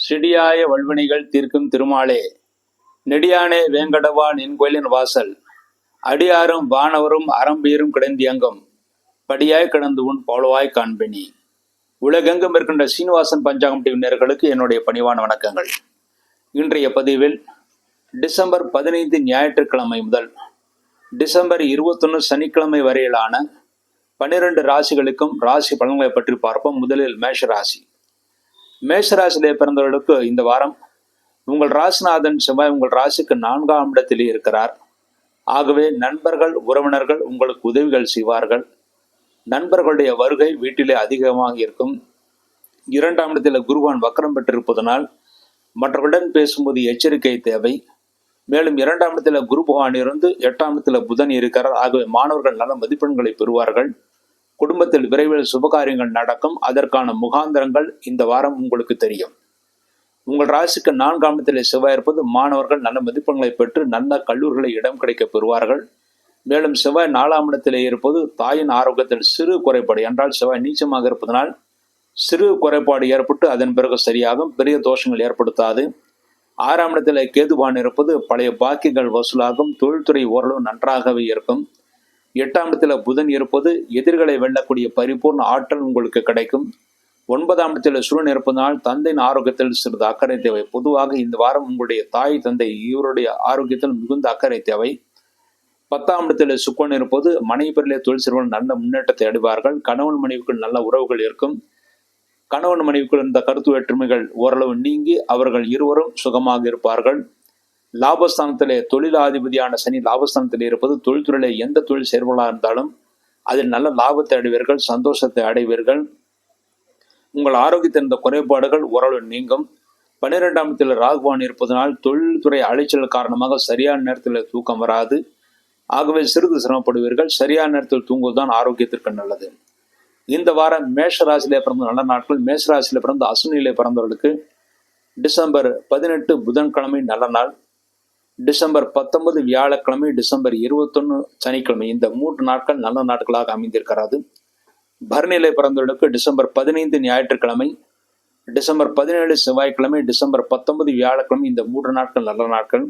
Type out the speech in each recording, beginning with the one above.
செடியாய வல்வினைகள் தீர்க்கும் திருமாலே, நெடியானே வேங்கடவா நின் கோயிலின் வாசல், அடியாரும் வானவரும் அறம்பீரும் கிடந்தியங்கும், படியாய் கிடந்து உன் பவளவாய் காண்பினி. உலகெங்கும் இருக்கின்ற சீனிவாசன் பஞ்சாங்கம் டிவி நேயர்களுக்கு என்னுடைய பணிவான வணக்கங்கள். இன்றைய பதிவில் டிசம்பர் 15 ஞாயிற்றுக்கிழமை முதல் டிசம்பர் 21 சனிக்கிழமை வரையிலான 12 ராசிகளுக்கும் ராசி பலன்களை பற்றி பார்ப்போம். முதலில் மேஷ ராசி. மேஷராசியிலே பிறந்தவர்களுக்கு இந்த வாரம் உங்கள் ராசிநாதன் செவ்வாய் உங்கள் ராசிக்கு 4ஆம் இடத்திலே இருக்கிறார். ஆகவே நண்பர்கள் உறவினர்கள் உங்களுக்கு உதவிகள் செய்வார்கள். நண்பர்களுடைய வருகை வீட்டிலே அதிகமாக இருக்கும். 2ஆம் இடத்தில் குருவான் வக்கரம் பெற்றிருப்பதனால் மற்றவர்களுடன் பேசும்போது எச்சரிக்கை தேவை. மேலும் 2ஆம் இடத்தில் குரு பகவான் இருந்து 8ஆம் இடத்தில் புதன் இருக்கிறார். ஆகவே மாணவர்கள் நல்ல மதிப்பெண்களை பெறுவார்கள். குடும்பத்தில் விரைவில் சுபகாரியங்கள் நடக்கும். அதற்கான முகாந்திரங்கள் இந்த வாரம் உங்களுக்கு தெரியும். உங்கள் ராசிக்கு 4ஆம் இடத்திலே செவ்வாய் இருப்பது மாணவர்கள் நல்ல மதிப்பெண்களை பெற்று நல்ல கல்லூரிகளை இடம் கிடைக்க பெறுவார்கள். மேலும் செவ்வாய் 4ஆம் இடத்திலே இருப்பது தாயின் ஆரோக்கியத்தில் சிறு குறைபாடு என்றால் செவ்வாய் நீச்சமாக இருப்பதனால் சிறு குறைபாடு ஏற்பட்டு அதன் பிறகு சரியாகும். பெரிய தோஷங்கள் ஏற்படுத்தாது. 6ஆம் இடத்திலே கேதுவான் இருப்பது பழைய பாக்கிகள் வசூலாகும். தொழில்துறை ஓரளவு நன்றாகவே இருக்கும். 8ஆம் இடத்துல புதன் இருப்பது எதிர்களை வெல்லக்கூடிய பரிபூர்ண ஆற்றல் உங்களுக்கு கிடைக்கும். 9ஆம் இடத்தில் சூரியன் இருப்பதனால் தந்தையின் ஆரோக்கியத்தில் சிறிது அக்கறை தேவை. பொதுவாக இந்த வாரம் உங்களுடைய தாய் தந்தை இவருடைய ஆரோக்கியத்தில் மிகுந்த அக்கறை தேவை. 10ஆம் இடத்தில் சுக்கிரன் இருப்பது மனைவி பேரிலே தொழில் செய்வர்கள் நல்ல முன்னேற்றத்தை அடைவார்கள். கணவன் மனைவிக்குள் நல்ல உறவுகள் இருக்கும். கணவன் மனைவிக்குள் இந்த கருத்து வேற்றுமைகள் ஓரளவு நீங்கி அவர்கள் இருவரும் சுகமாக இருப்பார்கள். லாபஸ்தானத்திலே தொழிலாதிபதியான சனி லாபஸ்தானத்திலே இருப்பது தொழில்துறையிலே எந்த தொழில் செய்வர்களாக இருந்தாலும் அதில் நல்ல லாபத்தை அடைவீர்கள், சந்தோஷத்தை அடைவீர்கள். உங்கள் ஆரோக்கியத்தில் இருந்த குறைபாடுகள் ஓரளவு நீங்கும். 12ஆம் இடத்தில் ராகுவான் இருப்பதனால் தொழில்துறை அலைச்சல் காரணமாக சரியான நேரத்தில் தூக்கம் வராது. ஆகவே சிறிது சிரமப்படுவீர்கள். சரியான நேரத்தில் தூங்குவதுதான் ஆரோக்கியத்திற்கு நல்லது. இந்த வாரம் மேஷ ராசியிலே பிறந்த நல்ல நாட்கள். மேஷ ராசியிலே பிறந்த அசுனியிலே பிறந்தவர்களுக்கு டிசம்பர் 18 புதன்கிழமை நல்ல நாள், டிசம்பர் 19 வியாழக்கிழமை, டிசம்பர் 21 சனிக்கிழமை, இந்த 3 நாட்கள் நல்ல நாட்களாக அமைந்திருக்கிறது. பரணியிலே பிறந்தவர்களுக்கு டிசம்பர் 15 ஞாயிற்றுக்கிழமை, டிசம்பர் 17 செவ்வாய்க்கிழமை, டிசம்பர் 19 வியாழக்கிழமை, இந்த 3 நாட்கள் நல்ல நாட்கள்.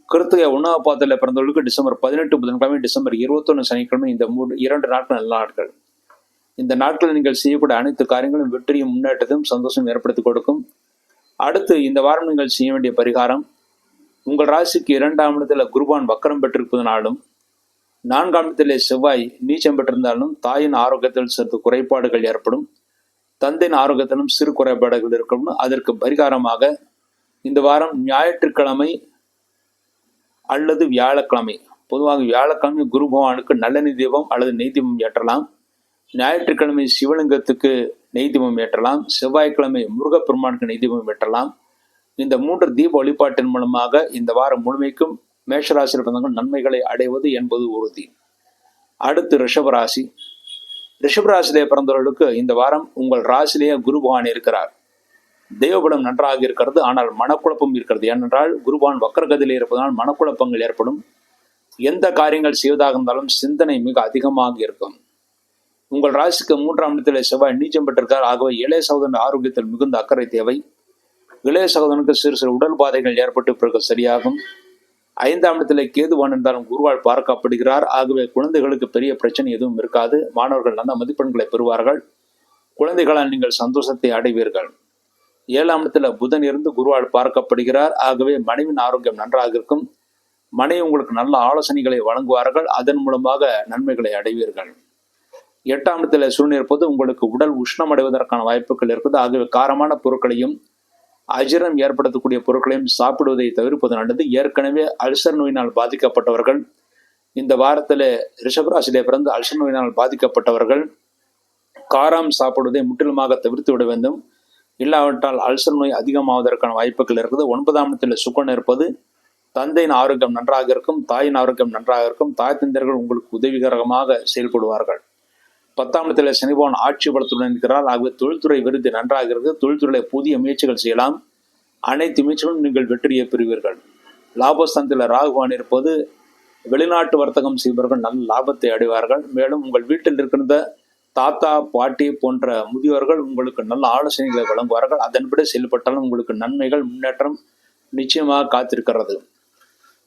கிருத்திகை 1ஆம் பாதத்திலே பிறந்தவர்களுக்கு டிசம்பர் 18 புதன்கிழமை, டிசம்பர் 21 சனிக்கிழமை, இந்த 2 நாட்கள் நல்ல நாட்கள். இந்த நாட்களில் நீங்கள் செய்யக்கூடிய அனைத்து காரியங்களும் வெற்றியும் முன்னேற்றத்தையும் சந்தோஷம் ஏற்படுத்தி கொடுக்கும். அடுத்து இந்த வாரம் நீங்கள் செய்ய வேண்டிய பரிகாரம், உங்கள் ராசிக்கு 2ஆம் இடத்துல குருவான் வக்கரம் பெற்றிருப்பதனாலும் 4ஆம் இடத்திலே செவ்வாய் நீச்சம் பெற்றிருந்தாலும் தாயின் ஆரோக்கியத்தில் சிறிது குறைபாடுகள் ஏற்படும். தந்தையின் ஆரோக்கியத்திலும் சிறு குறைபாடுகள் இருக்கும். அதற்கு பரிகாரமாக இந்த வாரம் ஞாயிற்றுக்கிழமை அல்லது வியாழக்கிழமை, பொதுவாக வியாழக்கிழமை குரு பகவானுக்கு நல்லெண்ணெய் தீபம் அல்லது நெய் தீபம் ஏற்றலாம். ஞாயிற்றுக்கிழமை சிவலிங்கத்துக்கு நெய் தீபம் ஏற்றலாம். செவ்வாய்க்கிழமை முருகப்பெருமானுக்கு நெய் தீபம் ஏற்றலாம். இந்த 3 தீப வழிபாட்டின் மூலமாக இந்த வாரம் முழுமைக்கும் மேஷராசியில் பிறந்தவர்கள் நன்மைகளை அடைவது என்பது உறுதி. அடுத்து ரிஷபராசி. ரிஷபராசியிலே பிறந்தவர்களுக்கு இந்த வாரம் உங்கள் ராசியிலேயே குரு பகவான் இருக்கிறார். தெய்வபலம் நன்றாக இருக்கிறது. ஆனால் மனக்குழப்பம் இருக்கிறது. ஏனென்றால் குருவான் வக்கரகதியிலே இருப்பதனால் மனக்குழப்பங்கள் ஏற்படும். எந்த காரியங்கள் செய்வதாக இருந்தாலும் சிந்தனை மிக அதிகமாக இருக்கும். உங்கள் ராசிக்கு 3ஆம் இடத்திலே செவ்வாய் நீச்சம் பெற்றிருக்கார். ஆகவே இளைய சகோதரன் ஆரோக்கியத்தில் மிகுந்த அக்கறை தேவை. இளைய சகோதரனுக்கு சிறு உடல் பாதைகள் ஏற்பட்டு பிறகு சரியாகும். 5ஆம் இடத்திலே கேதுவான் இருந்தாலும் குருவால் பார்க்கப்படுகிறார். ஆகவே குழந்தைகளுக்கு பெரிய பிரச்சனை எதுவும் இருக்காது. மாணவர்கள் நல்ல மதிப்பெண்களை பெறுவார்கள். குழந்தைகளால் நீங்கள் சந்தோஷத்தை அடைவீர்கள். 7ஆம் இடத்துல புதன் இருந்து குருவால் பார்க்கப்படுகிறார். ஆகவே மனைவின் ஆரோக்கியம் நன்றாக இருக்கும். மனைவி உங்களுக்கு நல்ல ஆலோசனைகளை வழங்குவார்கள். அதன் மூலமாக நன்மைகளை அடைவீர்கள். 8ஆம் இடத்துல சூரியன் இருப்பது உங்களுக்கு உடல் உஷ்ணம் அடைவதற்கான வாய்ப்புகள் இருக்குது. ஆகவே காரமான பொருட்களையும் அஜீரணம் ஏற்படுத்தக்கூடிய பொருட்களையும் சாப்பிடுவதை தவிர்ப்பது நல்லது. ஏற்கனவே அல்சர் நோயினால் பாதிக்கப்பட்டவர்கள், இந்த வாரத்தில் ரிஷபராசியிலே பிறந்து அல்சர் நோயினால் பாதிக்கப்பட்டவர்கள் காரம் சாப்பிடுவதை முற்றிலுமாக தவிர்த்து விட வேண்டும். இல்லாவிட்டால் அல்சர் நோய் அதிகமாவதற்கான வாய்ப்புகள் இருக்குது. 9ஆம் இடத்தில் சுக்கிரன் இருப்பது தந்தையின் ஆரோக்கியம் நன்றாக இருக்கும். தாயின் ஆரோக்கியம் நன்றாக இருக்கும். தாய் தந்தையர்கள் உங்களுக்கு உதவிகரமாக செயல்படுவார்கள். 10ஆம் இடத்தில் சனி பகவான் ஆட்சி பலத்துடன் இருக்கிறார். ஆகவே தொழில்துறை விருது நன்றாக இருக்கிறது. தொழில்துறையில புதிய முயற்சிகள் செய்யலாம். அனைத்து முயற்சிகளும் நீங்கள் வெற்றியை பெறுவீர்கள். லாபஸ்தானத்தில் ராகுவான் இருப்பது வெளிநாட்டு வர்த்தகம் செய்பவர்கள் நல்ல லாபத்தை அடைவார்கள். மேலும் உங்கள் வீட்டில் இருக்கின்ற தாத்தா பாட்டி போன்ற முதியோர்கள் உங்களுக்கு நல்ல ஆலோசனைகளை வழங்குவார்கள். அதன்படி செயல்பட்டாலும் உங்களுக்கு நன்மைகள் முன்னேற்றம் நிச்சயமாக காத்திருக்கிறது.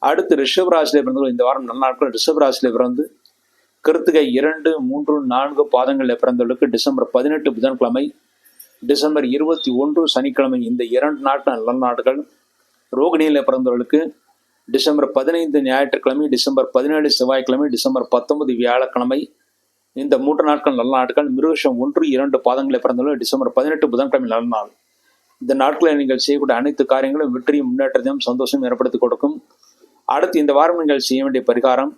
அடுத்து ரிஷபராசியில பிறந்தவர்கள் இந்த வாரம் நல்ல நாட்கள். ரிஷபராசியில பிறந்து கிருத்திகை 2, 3, 4 பாதங்களில் பிறந்தவர்களுக்கு டிசம்பர் 18 புதன்கிழமை, டிசம்பர் 21 சனிக்கிழமை இந்த 2 நாட்கள் நல்ல நாட்கள். ரோகிணியில் பிறந்தவர்களுக்கு டிசம்பர் 15 ஞாயிற்றுக்கிழமை, டிசம்பர் 17 செவ்வாய்க்கிழமை, டிசம்பர் 19 வியாழக்கிழமை இந்த 3 நாட்கள் நல்ல நாட்கள். மிருகஷம் 1, 2 பாதங்களில் பிறந்தவர்கள் டிசம்பர் 18 புதன்கிழமை நல்ல நாள். இந்த நாட்களில் நீங்கள் செய்யக்கூடிய அனைத்து காரியங்களும் வெற்றியும் முன்னேற்றத்தையும் சந்தோஷம் ஏற்படுத்தி கொடுக்கும். அடுத்து இந்த வாரம் நீங்கள் செய்ய வேண்டிய பரிகாரம்,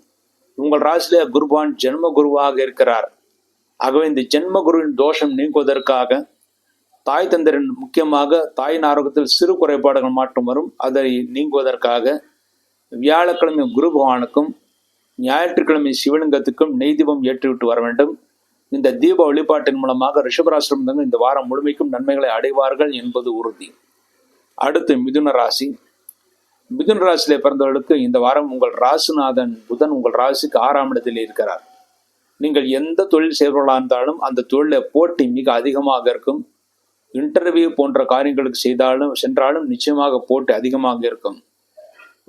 உங்கள் ராசியிலே குருபான் ஜென்ம குருவாக இருக்கிறார். ஆகவே இந்த ஜென்ம குருவின் தோஷம் நீங்குவதற்காக தாய் தந்தரின் முக்கியமாக தாயின் ஆரோக்கியத்தில் சிறு குறைபாடுகள் மாற்றம் வரும். அதை நீங்குவதற்காக வியாழக்கிழமை குரு பகவானுக்கும் ஞாயிற்றுக்கிழமை சிவலிங்கத்துக்கும் நெய் தீபம் ஏற்றிவிட்டு வர வேண்டும். இந்த தீப வழிபாட்டின் மூலமாக ரிஷபராசிரமந்தங்கள் இந்த வாரம் முழுமைக்கும் நன்மைகளை அடைவார்கள் என்பது உறுதி. அடுத்து மிதுன ராசி. மிதுன ராசியிலே பிறந்தவர்களுக்கு இந்த வாரம் உங்கள் ராசிநாதன் புதன் உங்கள் ராசிக்கு 6ஆம் இடத்தில் இருக்கிறார். நீங்கள் எந்த தொழில் செய்பவர்களாக இருந்தாலும் அந்த தொழிலில் போட்டி மிக அதிகமாக இருக்கும். இன்டர்வியூ போன்ற காரியங்களுக்கு சென்றாலும் நிச்சயமாக போட்டி அதிகமாக இருக்கும்.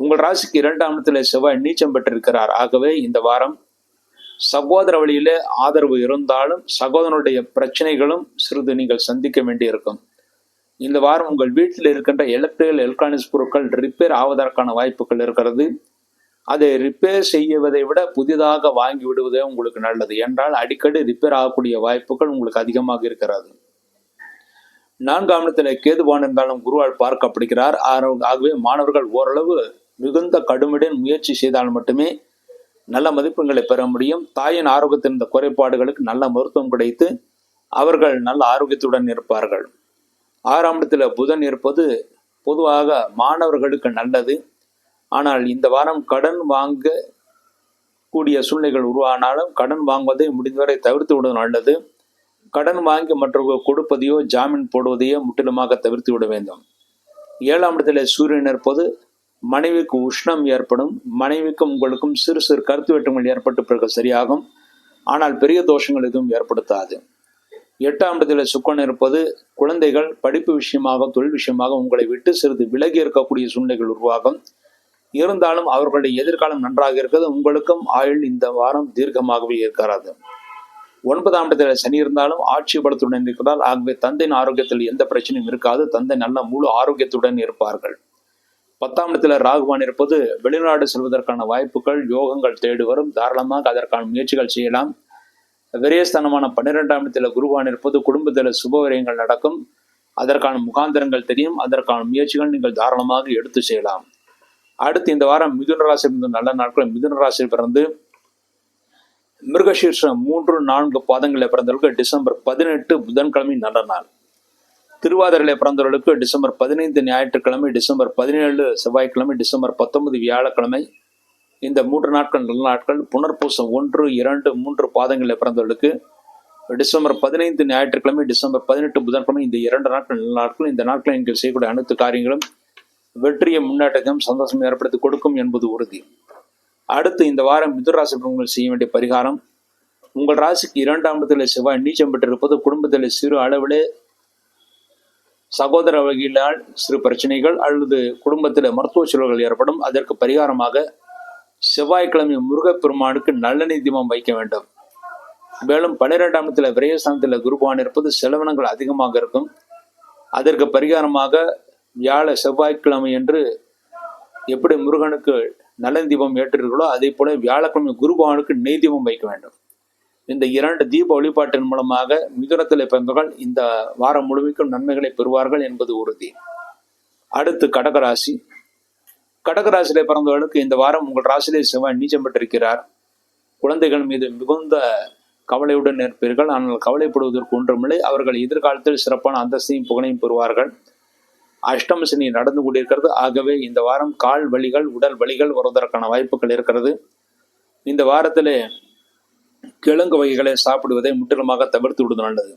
உங்கள் ராசிக்கு 2ஆம் இடத்தில் செவ்வாய் நீச்சம் பெற்றிருக்கிறார். ஆகவே இந்த வாரம் சகோதர வழியிலே ஆதரவு இருந்தாலும் சகோதரனுடைய பிரச்சனைகளும் சிறிது நீங்கள் சந்திக்க வேண்டியிருக்கும். இந்த வாரம் உங்கள் வீட்டில் இருக்கின்ற எலக்ட்ரானிக்ஸ் பொருட்கள் ரிப்பேர் ஆவதற்கான வாய்ப்புகள் இருக்கிறது. அதை ரிப்பேர் செய்வதை விட புதிதாக வாங்கி விடுவதே உங்களுக்கு நல்லது. என்றால் அடிக்கடி ரிப்பேர் ஆகக்கூடிய வாய்ப்புகள் உங்களுக்கு அதிகமாக இருக்கிறது. 4ஆம் இடத்தில் கேதுபான் இருந்தாலும் குருவால் பார்க்கப்படுகிறார். ஆகவே மாணவர்கள் ஓரளவு மிகுந்த கடுமையுடன் முயற்சி செய்தால் மட்டுமே நல்ல மதிப்பெண்களை பெற முடியும். தாயின் ஆரோக்கியத்தின் இந்த குறைபாடுகளுக்கு நல்ல மருத்துவம் கிடைத்து அவர்கள் நல்ல ஆரோக்கியத்துடன் இருப்பார்கள். 6ஆம் இடத்தில் புதன் இருப்பது பொதுவாக மாணவர்களுக்கு நல்லது. ஆனால் இந்த வாரம் கடன் வாங்க கூடிய சூழ்நிலைகள் உருவானாலும் கடன் வாங்குவதை முடிந்தவரை தவிர்த்து விடுவது நல்லது. கடன் வாங்கி மற்றவர்கள் கொடுப்பதையோ ஜாமீன் போடுவதையோ முற்றிலுமாக தவிர்த்து விட வேண்டும். 7ஆம் இடத்தில் சூரியன் இருப்பது மனைவிக்கு உஷ்ணம் ஏற்படும். மனைவிக்கும் உங்களுக்கும் சிறு சிறு கருத்து வேற்றுமைகள் ஏற்பட்டு பிறகு சரியாகும். ஆனால் பெரிய தோஷங்கள் எதுவும் ஏற்படுத்தாது. 8ஆம் இடத்தில் சுக்கரன் இருப்பது குழந்தைகள் படிப்பு விஷயமாக தொழில் விஷயமாக உங்களை விட்டு சிறிது விலகி இருக்கக்கூடிய சூழ்நிலைகள் உருவாகும். இருந்தாலும் அவர்களுடைய எதிர்காலம் நன்றாக இருக்கிறது. உங்களுக்கும் ஆயுள் இந்த வாரம் தீர்க்கமாகவே இருக்கிறது. 9ஆம் இடத்தில் சனி இருந்தாலும் ஆட்சி பலத்துடன் இருக்கிறார். ஆகவே தந்தையின் ஆரோக்கியத்தில் எந்த பிரச்சனையும் இருக்காது. தந்தை நல்ல முழு ஆரோக்கியத்துடன் இருப்பார்கள். 10ஆம் இடத்தில் ராகுவான் இருப்பது வெளிநாடு செல்வதற்கான வாய்ப்புகள் யோகங்கள் தேடி வரும். தாராளமாக அதற்கான முயற்சிகள் செய்யலாம். விரயஸ்தானமான 12ஆம் இடத்தில் குருவான் இருப்பது குடும்பத்தில் சுபவிரயங்கள் நடக்கும். அதற்கான முகாந்திரங்கள் தெரியும். அதற்கான முயற்சிகள் நீங்கள் தாராளமாக எடுத்து செய்யலாம். அடுத்து இந்த வாரம் மிதுன ராசி நல்ல நாட்கள். மிதுன ராசியில் பிறந்து மிருகசீர்ஷம் 3, 4 பாதங்களில் பிறந்தவர்களுக்கு டிசம்பர் 18 புதன்கிழமை நல்ல நாள். திருவாதிரையில் பிறந்தவர்களுக்கு டிசம்பர் 15 ஞாயிற்றுக்கிழமை, டிசம்பர் 17 செவ்வாய்க்கிழமை, டிசம்பர் 19 வியாழக்கிழமை இந்த 3 நாட்கள் நல்ல நாட்கள். புனர்பூசம் 1, 2, 3 பாதங்களில் பிறந்தவர்களுக்கு டிசம்பர் 15 ஞாயிற்றுக்கிழமை, டிசம்பர் 18 புதன்கிழமை இந்த 2 நாட்கள் நல்ல நாட்கள். இந்த நாட்களில் நீங்கள் செய்யக்கூடிய அனைத்து காரியங்களும் வெற்றியை முன்னேற்றத்தையும் சந்தோஷம் ஏற்படுத்தி கொடுக்கும் என்பது உறுதி. அடுத்து இந்த வாரம் மிதுன ராசி செய்ய வேண்டிய பரிகாரம், உங்கள் ராசிக்கு 2ஆம் இடத்தில் செவ்வாய் நீச்சம் பெற்றிருப்பது குடும்பத்தில் சிறு அளவிலே சகோதர வகையிலால் சிறு பிரச்சனைகள் அல்லது குடும்பத்தில் மருத்துவ செலவுகள் ஏற்படும். அதற்கு பரிகாரமாக செவ்வாய்க்கிழமை முருகப்பெருமானுக்கு நல்லெண்ணெய் தீபம் வைக்க வேண்டும். மேலும் 12ஆம் இடத்துல விரயஸ்தானத்தில் குருபகவான் இருப்பது செலவினங்கள் அதிகமாக இருக்கும். அதற்கு பரிகாரமாக செவ்வாய்க்கிழமை என்று எப்படி முருகனுக்கு நல்லெண்ணெய் தீபம் ஏற்றுகிறீர்களோ அதே போல வியாழக்கிழமை குருபகவானுக்கு நெய் தீபம் வைக்க வேண்டும். இந்த 2 தீப வழிபாட்டின் மூலமாக மிதுனத்தில் பிறந்தவர்கள் இந்த வாரம் முழுமைக்கும் நன்மைகளை பெறுவார்கள் என்பது உறுதி. அடுத்து கடகராசி. கடகராசியிலே பிறந்தவர்களுக்கு இந்த வாரம் உங்கள் ராசியிலே செவ்வாய் நீச்சம் பெற்றிருக்கிறார். குழந்தைகள் மீது மிகுந்த கவலையுடன் இருப்பீர்கள். ஆனால் கவலைப்படுவதற்கு ஒன்றுமில்லை. அவர்கள் எதிர்காலத்தில் சிறப்பான அந்தஸ்தையும் புகழையும் பெறுவார்கள். அஷ்டம சனி நடந்து கொண்டிருக்கிறது. ஆகவே இந்த வாரம் கால் வலிகள் உடல் வலிகள் வருவதற்கான வாய்ப்புகள் இருக்கிறது. இந்த வாரத்திலே கிழங்கு வகைகளை சாப்பிடுவதை முற்றிலுமாக தவிர்த்து விடுவது நல்லது.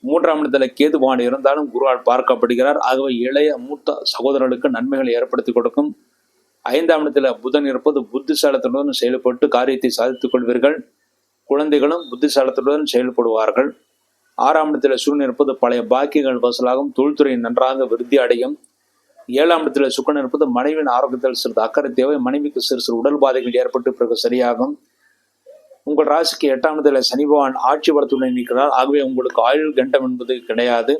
3ஆம் இடத்துல கேதுபான் இருந்தாலும் குருவால் பார்க்கப்படுகிறார். ஆகவே இளைய மூத்த சகோதரர்களுக்கு நன்மைகளை ஏற்படுத்தி கொடுக்கும். 5ஆம் இடத்துல புதன் இருப்பது புத்திசாலித்தனுடன் செயல்பட்டு காரியத்தை சாதித்துக் கொள்வீர்கள். குழந்தைகளும் புத்திசாலத்துடன் செயல்படுவார்கள். 6ஆம் இடத்தில் சூரியன் இருப்பது பழைய பாக்கியங்கள் வசூலாகும், தொழில்துறை நன்றாக விருத்தி அடையும். 7ஆம் இடத்தில் சுக்கிரன் இருப்பது மனைவியின் ஆரோக்கியத்தில் சிறிது அக்கறை தேவை, மனைவிக்கு சிறு உடல் பாதைகள் ஏற்பட்டு பிறகு சரியாகும். உங்கள் ராசிக்கு 8ஆம் இடத்தில் சனி பகவான் ஆட்சி பலத்துடன் இருக்கிறார். ஆகவே உங்களுக்கு ஆயுள் கண்டம் என்பது கிடையாது.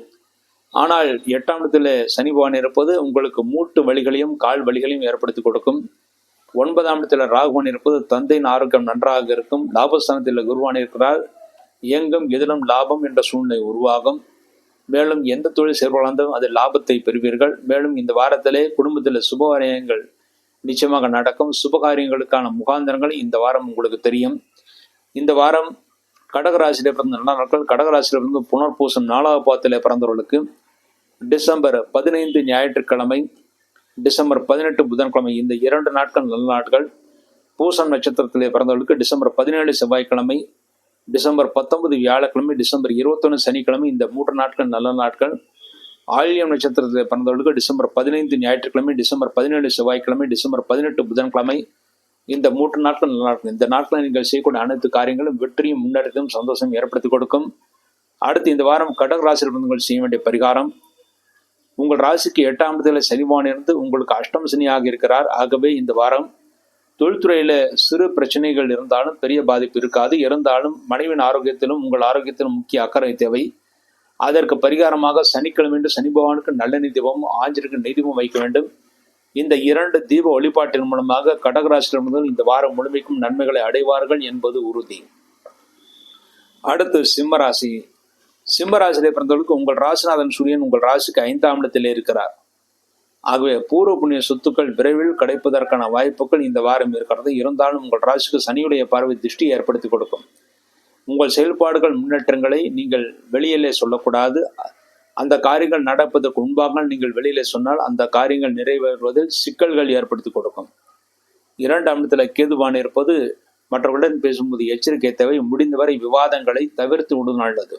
ஆனால் 8ஆம் இடத்தில் சனி பகவான் இருப்பது உங்களுக்கு மூட்டு வலிகளையும் கால் வலிகளையும் ஏற்படுத்தி கொடுக்கும். 9ஆம் இடத்தில் ராகுவான் இருப்பது தந்தையின் ஆரோக்கியம் நன்றாக இருக்கும். லாபஸ்தானத்தில் குருவான் இருக்கிறார். இயங்கும் எதிலும் லாபம் என்ற சூழ்நிலை உருவாகும். மேலும் எந்த தொழில் செயல்படாலும் அதில் லாபத்தை பெறுவீர்கள். மேலும் இந்த வாரத்திலே குடும்பத்தில் சுபகாரியங்கள் நிச்சயமாக நடக்கும். சுபகாரியங்களுக்கான முகாந்திரங்கள் இந்த வாரம் உங்களுக்கு தெரியும். இந்த வாரம் கடகராசியிலே பிறந்த நல்ல நாட்கள். கடகராசியிலிருந்து புனர்பூசம் 4ஆம் பாதத்திலே பிறந்தவர்களுக்கு டிசம்பர் 15 ஞாயிற்றுக்கிழமை, டிசம்பர் 18 புதன்கிழமை, இந்த 2 நாட்கள் நல்ல நாட்கள். பூசம் நட்சத்திரத்திலே பிறந்தவர்களுக்கு டிசம்பர் 17 செவ்வாய்க்கிழமை, டிசம்பர் 19 வியாழக்கிழமை, டிசம்பர் 21 சனிக்கிழமை, இந்த 3 நாட்கள் நல்ல நாட்கள். ஆயில்யம் நட்சத்திரத்தில் பிறந்தவர்களுக்கு டிசம்பர் 15 ஞாயிற்றுக்கிழமை, டிசம்பர் 17 செவ்வாய்க்கிழமை, டிசம்பர் 18 புதன்கிழமை, இந்த 3 நாட்கள் நல்ல நாட்கள். இந்த நாட்களில் நீங்கள் செய்யக்கூடிய அனைத்து காரியங்களும் வெற்றியும் முன்னேற்றத்தையும் சந்தோஷம் ஏற்படுத்தி கொடுக்கும். அடுத்து இந்த வாரம் கடக ராசியில் பிறந்தவர்கள் செய்ய வேண்டிய பரிகாரம். உங்கள் ராசிக்கு 8ஆம் இடத்தில் சனி பகவான் இருந்து உங்களுக்கு அஷ்டம சனியாக இருக்கிறார். ஆகவே இந்த வாரம் தொழில்துறையில சிறு பிரச்சனைகள் இருந்தாலும் பெரிய பாதிப்பு இருக்காது. இருந்தாலும் மனைவியின் ஆரோக்கியத்திலும் உங்கள் ஆரோக்கியத்திலும் முக்கிய அக்கறை தேவை. அதற்கு பரிகாரமாக சனிக்கிழமை சனி பகவானுக்கு நல்லெண்ணெய் தீபமும் ஆஞ்சநேயருக்கு நெய் தீபம் வைக்க வேண்டும். இந்த 2 தீப வழிபாட்டின் மூலமாக கடகராசியிலிருந்து இந்த வாரம் முழுமைக்கும் நன்மைகளை அடைவார்கள் என்பது உறுதி. அடுத்து சிம்மராசி. சிம்மராசியிலே பிறந்தவர்களுக்கு உங்கள் ராசிநாதன் சூரியன் உங்கள் ராசிக்கு 5ஆம் இடத்திலே இருக்கிறார். ஆகவே பூர்வ புண்ணிய சொத்துக்கள் விரைவில் கிடைப்பதற்கான வாய்ப்புகள் இந்த வாரம் இருக்கிறது. இருந்தாலும் உங்கள் ராசிக்கு சனியுடைய பார்வை திருஷ்டி ஏற்படுத்தி கொடுக்கும். உங்கள் செயல்பாடுகள் முன்னேற்றங்களை நீங்கள் வெளியிலே சொல்லக்கூடாது. அந்த காரியங்கள் நடப்பதற்கு முன்பாக நீங்கள் வெளியிலே சொன்னால் அந்த காரியங்கள் நிறைவேறுவதில் சிக்கல்கள் ஏற்படுத்தி கொடுக்கும். 2ஆம் இடத்துல கேதுவான் இருப்பது மற்றவர்களுடன் பேசும்போது எச்சரிக்கை தேவை. முடிந்தவரை விவாதங்களை தவிர்த்து விடும் நல்லது.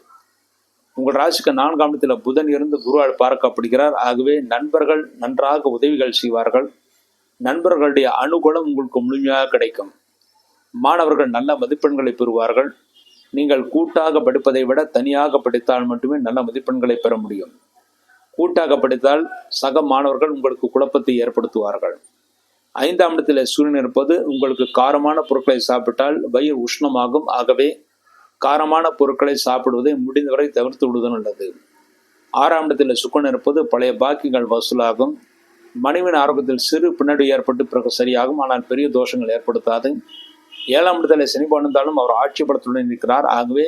உங்கள் ராசிக்கு 4ஆம் இடத்துல புதன் இருந்து குருவால் பார்க்கப்படுகிறார். ஆகவே நண்பர்கள் நன்றாக உதவிகள் செய்வார்கள். நண்பர்களுடைய அனுகூலம் உங்களுக்கு முழுமையாக கிடைக்கும். மாணவர்கள் நல்ல மதிப்பெண்களை பெறுவார்கள். நீங்கள் கூட்டாக படிப்பதை விட தனியாக படித்தால் மட்டுமே நல்ல மதிப்பெண்களை பெற முடியும். கூட்டாக படித்தால் சக மாணவர்கள் உங்களுக்கு குழப்பத்தை ஏற்படுத்துவார்கள். 5ஆம் இடத்தில் சூரியன் இருப்பது உங்களுக்கு காரமான பொருட்களை சாப்பிட்டால் வயிறு உஷ்ணமாகும். ஆகவே காரமான பொருட்களை சாப்பிடுவதை முடிந்தவரை தவிர்த்து விடுவது நல்லது. 6ஆம் இடத்தில் சுக்கிரன் இருப்பது பழைய பாக்கியங்கள் வசூலாகும். மனைவியின் ஆரோக்கியத்தில் சிறு பின்னடைவு ஏற்பட்டு பிறகு சரியாகும். ஆனால் பெரிய தோஷங்கள் ஏற்படுத்தாது. 7ஆம் இடத்தில் சனி இருந்தாலும் அவர் ஆட்சி பலத்துடன் இருக்கிறார். ஆகவே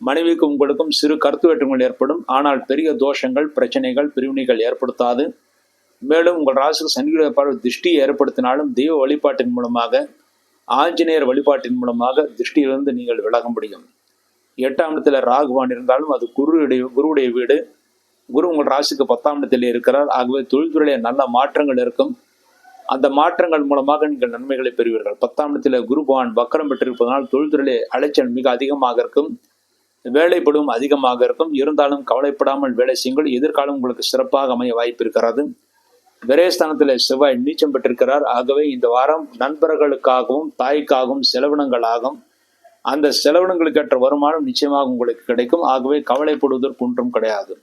மனைவிக்கும் உங்களுக்கும் சிறு கருத்து வேற்றுமைகள் ஏற்படும். ஆனால் பெரிய தோஷங்கள், பிரச்சனைகள், பிரிவினைகள் ஏற்படுத்தாது. மேலும் உங்கள் ராசிக்கு சனியுடைய பார்வை திருஷ்டியை ஏற்படுத்தினாலும் தெய்வ வழிபாட்டின் மூலமாக, ஆஞ்சநேயர் வழிபாட்டின் மூலமாக திருஷ்டியிலிருந்து நீங்கள் விலக முடியும். 8ஆம் இடத்துல ராகுவான் இருந்தாலும் அது குருவுடைய வீடு. குரு உங்கள் ராசிக்கு 10ஆம் இடத்தில் இருக்கிறார். ஆகவே தொழில்துறையிலே நல்ல மாற்றங்கள் இருக்கும். அந்த மாற்றங்கள் மூலமாக நீங்கள் நன்மைகளை பெறுவீர்கள். 10ஆம் இடத்துல குரு பகவான் வக்கரம் பெற்றிருப்பதனால் தொழில்துறையிலே அலைச்சல் மிக அதிகமாக இருக்கும். வேலைப்படும் அதிகமாக இருக்கும். இருந்தாலும் கவலைப்படாமல் வேலை செய்யுங்கள். எதிர்காலம் உங்களுக்கு சிறப்பாக அமைய வாய்ப்பு இருக்கிறது. விரயஸ்தானத்தில் செவ்வாய் நீச்சம் பெற்றிருக்கிறார். ஆகவே இந்த வாரம் நண்பர்களுக்காகவும் தாய்க்காகவும் செலவினங்கள் ஆகும். அந்த செலவினங்களுக்கு ஏற்ற வருமானம் நிச்சயமாக உங்களுக்கு கிடைக்கும். ஆகவே கவலைப்படுவதற்கு ஒன்றும் கிடையாது.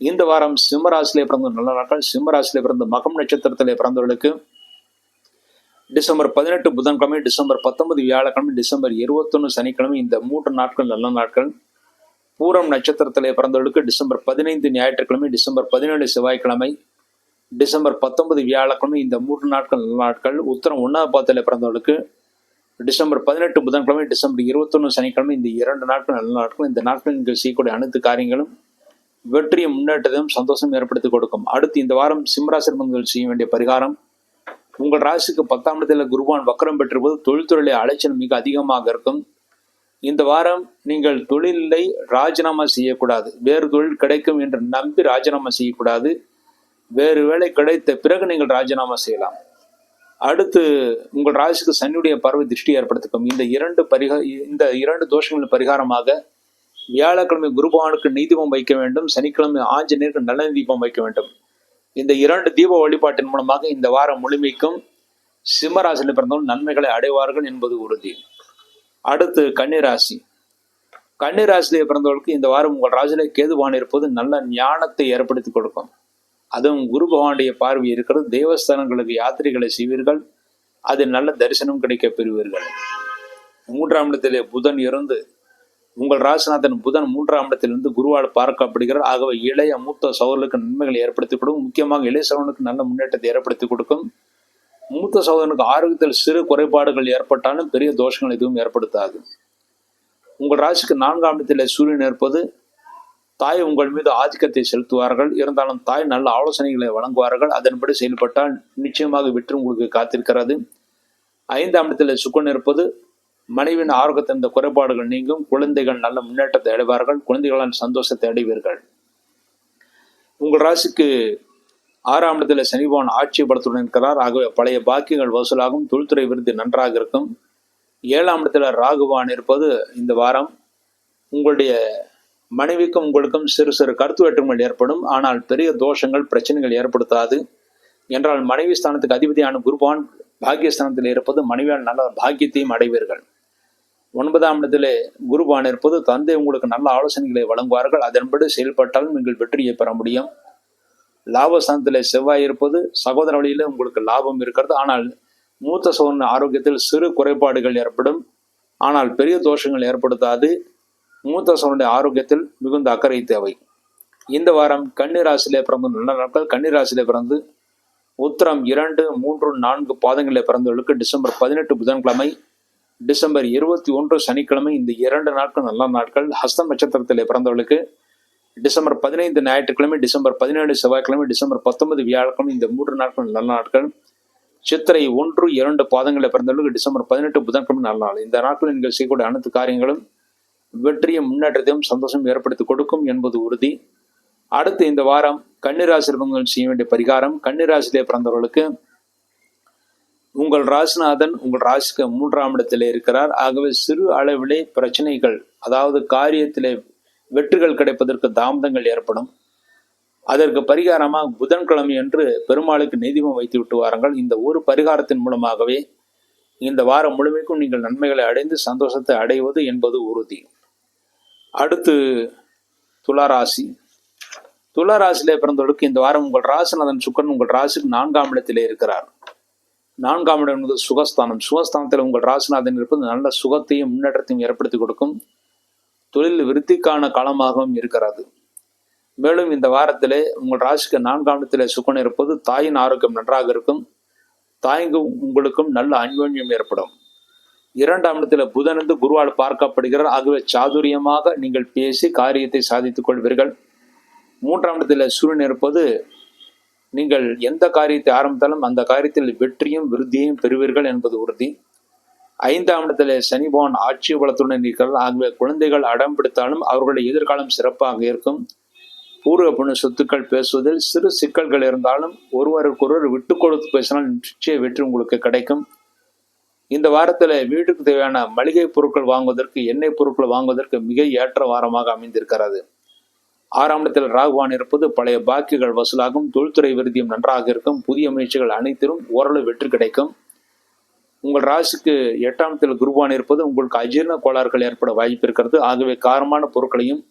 இந்த வாரம் சிம்மராசிலே பிறந்த நல்ல நாட்கள். சிம்மராசிலே பிறந்த மகம் நட்சத்திரத்திலே பிறந்தவர்களுக்கு டிசம்பர் 18 புதன்கிழமை, டிசம்பர் 19 வியாழக்கிழமை, டிசம்பர் 21 சனிக்கிழமை, இந்த 3 நாட்கள் நல்ல நாட்கள். பூரம் நட்சத்திரத்திலே பிறந்தவர்களுக்கு டிசம்பர் 15 ஞாயிற்றுக்கிழமை, டிசம்பர் 17 செவ்வாய்க்கிழமை, டிசம்பர் 19 வியாழக்கிழமை, இந்த 3 நாட்கள் நல்ல நாட்கள். உத்தரம் 1ஆம் பாதத்திலே பிறந்தவர்களுக்கு டிசம்பர் 18 புதன்கிழமை, டிசம்பர் 21 சனிக்கிழமை, இந்த 2 நாட்கள் நல்ல நாட்கள். இந்த நாட்கள் நீங்கள் செய்யக்கூடிய அனைத்து காரியங்களும் வெற்றியும் முன்னேற்றத்தையும் சந்தோஷம் ஏற்படுத்தி கொடுக்கும். அடுத்து இந்த வாரம் சிம்மராசிர்கள் செய்ய வேண்டிய பரிகாரம். உங்கள் ராசிக்கு 10ஆம் இடத்தில் குருவான் வக்கரம் பெற்றிருப்பது தொழில்துறையிலே அலைச்சல் மிக அதிகமாக இருக்கும். இந்த வாரம் நீங்கள் தொழிலை ராஜினாமா செய்யக்கூடாது. வேறு தொழில் கிடைக்கும் என்று நம்பி ராஜினாமா செய்யக்கூடாது. வேறு வேலை கிடைத்த பிறகு நீங்கள் ராஜினாமா செய்யலாம். அடுத்து உங்கள் ராசிக்கு சனியுடைய பார்வை திருஷ்டி ஏற்படுத்திக்கும். இந்த இரண்டு தோஷங்களின் பரிகாரமாக வியாழக்கிழமை குருபகவானுக்கு நெய் தீபம் வைக்க வேண்டும். சனிக்கிழமை ஆஞ்சநேயருக்கு நல்ல தீபம் வைக்க வேண்டும். இந்த 2 தீப வழிபாட்டின் மூலமாக இந்த வாரம் முழுமைக்கும் சிம்மராசியில் பிறந்தவர்கள் நன்மைகளை அடைவார்கள் என்பது உறுதி. அடுத்து கன்னிராசி. கன்னிராசியிலே பிறந்தவர்களுக்கு இந்த வாரம் உங்கள் ராசியிலே கேதுவான் இருப்பது நல்ல ஞானத்தை ஏற்படுத்தி கொடுக்கும். அதுவும் குரு பகவானுடைய பார்வை இருக்கிறது. தேவஸ்தானங்களுக்கு யாத்திரைகளை செய்வீர்கள். அதில் நல்ல தரிசனம் கிடைக்க பெறுவீர்கள். 3ஆம் இடத்திலே புதன் இருந்து உங்கள் ராசிநாதன் புதன் 3ஆம் இடத்திலிருந்து குருவால் பார்க்கப்படுகிறார். ஆகவே இளைய மூத்த சகோதரர்களுக்கு நன்மைகளை ஏற்படுத்தி கொடுக்கும். முக்கியமாக இளைய சகோதரனுக்கு நல்ல முன்னேற்றத்தை ஏற்படுத்தி கொடுக்கும். மூத்த சகோதரனுக்கு ஆரோக்கியத்தில் சிறு குறைபாடுகள் ஏற்பட்டாலும் பெரிய தோஷங்கள் எதுவும் ஏற்படுத்தாது. உங்கள் ராசிக்கு 4ஆம் இடத்திலே சூரியன் இருப்பது தாய் உங்கள் மீது ஆதிக்கத்தை செலுத்துவார்கள். இருந்தாலும் தாய் நல்ல ஆலோசனைகளை வழங்குவார்கள். அதன்படி செயல்பட்டால் நிச்சயமாக வெற்றி உங்களுக்கு காத்திருக்கிறது. 5ஆம் இடத்தில் சுக்கரன் இருப்பது மனைவியின் ஆரோக்கியத்தின் இந்த குறைபாடுகள் நீங்கும். குழந்தைகள் நல்ல முன்னேற்றத்தை அடைவார்கள். குழந்தைகளால் சந்தோஷத்தை அடைவீர்கள். உங்கள் ராசிக்கு 6ஆம் இடத்தில் சனி பகவான் ஆட்சி பலத்துடன் இருக்கிறார். ஆகவே பழைய பாக்கியங்கள் வசூலாகும். தொழில்துறை விருது நன்றாக இருக்கும். 7ஆம் இடத்தில் ராகு பகவான் இருப்பது இந்த வாரம் உங்களுடைய மனைவிக்கும் உங்களுக்கும் சிறு சிறு கருத்து வேற்றுமைகள் ஏற்படும். ஆனால் பெரிய தோஷங்கள் பிரச்சனைகள் ஏற்படுத்தாது. என்றால் மனைவி ஸ்தானத்துக்கு அதிபதியான குருபவான் பாக்கியஸ்தானத்தில் இருப்பது மனைவியால் நல்ல பாக்கியத்தையும் அடைவீர்கள். 9ஆம் இடத்திலே குருபவான் இருப்பது தந்தை உங்களுக்கு நல்ல ஆலோசனைகளை வழங்குவார்கள். அதன்படி செயல்பட்டாலும் நீங்கள் வெற்றியை பெற முடியும். லாபஸ்தானத்திலே செவ்வாய் இருப்பது சகோதர வழியில் உங்களுக்கு லாபம் இருக்கிறது. ஆனால் மூத்த சகோதரன் ஆரோக்கியத்தில் சிறு குறைபாடுகள் ஏற்படும். ஆனால் பெரிய தோஷங்கள் ஏற்படுத்தாது. மூத்த சகோதரனுடைய ஆரோக்கியத்தில் மிகுந்த அக்கறை தேவை. இந்த வாரம் கன்னிராசியிலே பிறந்த நல்ல நாட்கள். கன்னிராசியிலே பிறந்து உத்திரம் 2, 3, 4 பாதங்களிலே பிறந்தவர்களுக்கு டிசம்பர் 18 புதன்கிழமை, டிசம்பர் 21 சனிக்கிழமை இந்த 2 நாட்கள் நல்ல நாட்கள். ஹஸ்தம் நட்சத்திரத்திலே பிறந்தவர்களுக்கு டிசம்பர் 15 ஞாயிற்றுக்கிழமை, டிசம்பர் 17 செவ்வாய்க்கிழமை, டிசம்பர் 19 வியாழக்கிழமை இந்த 3 நாட்கள் நல்ல நாட்கள். சித்திரை 1, 2 பாதங்களில் பிறந்தவர்களுக்கு டிசம்பர் 18 புதன்கிழமை நல்ல நாள். இந்த நாட்களில் நீங்கள் செய்யக்கூடிய அனைத்து காரியங்களும் வெற்றியும் முன்னேற்றத்தையும் சந்தோஷம் ஏற்படுத்தி கொடுக்கும் என்பது உறுதி. அடுத்து இந்த வாரம் கன்னிராசியில் செய்ய வேண்டிய பரிகாரம். கன்னிராசியிலே பிறந்தவர்களுக்கு உங்கள் ராசிநாதன் உங்கள் ராசிக்கு 3ஆம் இடத்திலே இருக்கிறார். ஆகவே சிறு அளவிலே பிரச்சனைகள், அதாவது காரியத்திலே வெற்றிகள் கிடைப்பதற்கு தாமதங்கள் ஏற்படும். அதற்கு பரிகாரமாக புதன்கிழமை என்று பெருமாளுக்கு நெய்தீபம் வைத்து விட்டு வாருங்கள். இந்த ஒரு பரிகாரத்தின் மூலமாகவே இந்த வாரம் முழுமைக்கும் நீங்கள் நன்மைகளை அடைந்து சந்தோஷத்தை அடைவது என்பது உறுதி. அடுத்து துளாராசி. துளாராசியிலே பிறந்தவர்களுக்கு இந்த வாரம் உங்கள் ராசிநாதன் சுக்கரன் உங்கள் ராசிக்கு 4ஆம் இடத்திலே இருக்கிறார். 4ஆம் இடம் என்பது சுகஸ்தானம். சுகஸ்தானத்தில் உங்கள் ராசிநாதன் இருப்பது நல்ல சுகத்தையும் முன்னேற்றத்தையும் ஏற்படுத்தி கொடுக்கும். தொழில் விருத்திக்கான காலமாகவும் இருக்கிறது. மேலும் இந்த வாரத்திலே உங்கள் ராசிக்கு 4ஆம் இடத்திலே சுக்கரன் இருப்பது தாயின் ஆரோக்கியம் நன்றாக இருக்கும். தாய்க்கும் உங்களுக்கும் நல்ல அன்யோன்யம் ஏற்படும். 2ஆம் இடத்தில் புதன் என்று குருவால் பார்க்கப்படுகிறார். ஆகவே சாதுரியமாக நீங்கள் பேசி காரியத்தை சாதித்துக் கொள்வீர்கள். 3ஆம் இடத்தில் சூரியன் இருப்பது நீங்கள் எந்த காரியத்தை ஆரம்பித்தாலும் அந்த காரியத்தில் வெற்றியும் விருத்தியையும் பெறுவீர்கள் என்பது உறுதி. 5ஆம் இடத்தில் சனி பகவான் ஆட்சி பலத்துடன் இருக்கிறார். ஆகவே குழந்தைகள் அடம் பிடித்தாலும் அவர்களுடைய எதிர்காலம் சிறப்பாக இருக்கும். பூர்வ புண்ணிய சொத்துக்கள் பேசுவதில் சிறு சிக்கல்கள் இருந்தாலும் ஒருவருக்கொருவர் விட்டு கொடுத்து பேசினால் நிச்சய வெற்றி உங்களுக்கு கிடைக்கும். இந்த வாரத்தில் வீட்டுக்கு தேவையான மளிகை பொருட்கள் வாங்குவதற்கு, எண்ணெய் பொருட்கள் வாங்குவதற்கு மிக ஏற்ற வாரமாக அமைந்திருக்கிறது. 6ஆம் இடத்தில் ராகுவான் இருப்பது பழைய பாக்கிகள் வசூலாகும். தொழில்துறை விருத்தியும் நன்றாக இருக்கும். புதிய முயற்சிகள் அனைத்திலும் ஓரளவு வெற்றி கிடைக்கும். உங்கள் ராசிக்கு 8ஆம் இடத்தில் குருவான் இருப்பது உங்களுக்கு அஜீரண கோளாறுகள் ஏற்பட வாய்ப்பு இருக்கிறது. ஆகவே காரமான பொருட்களையும்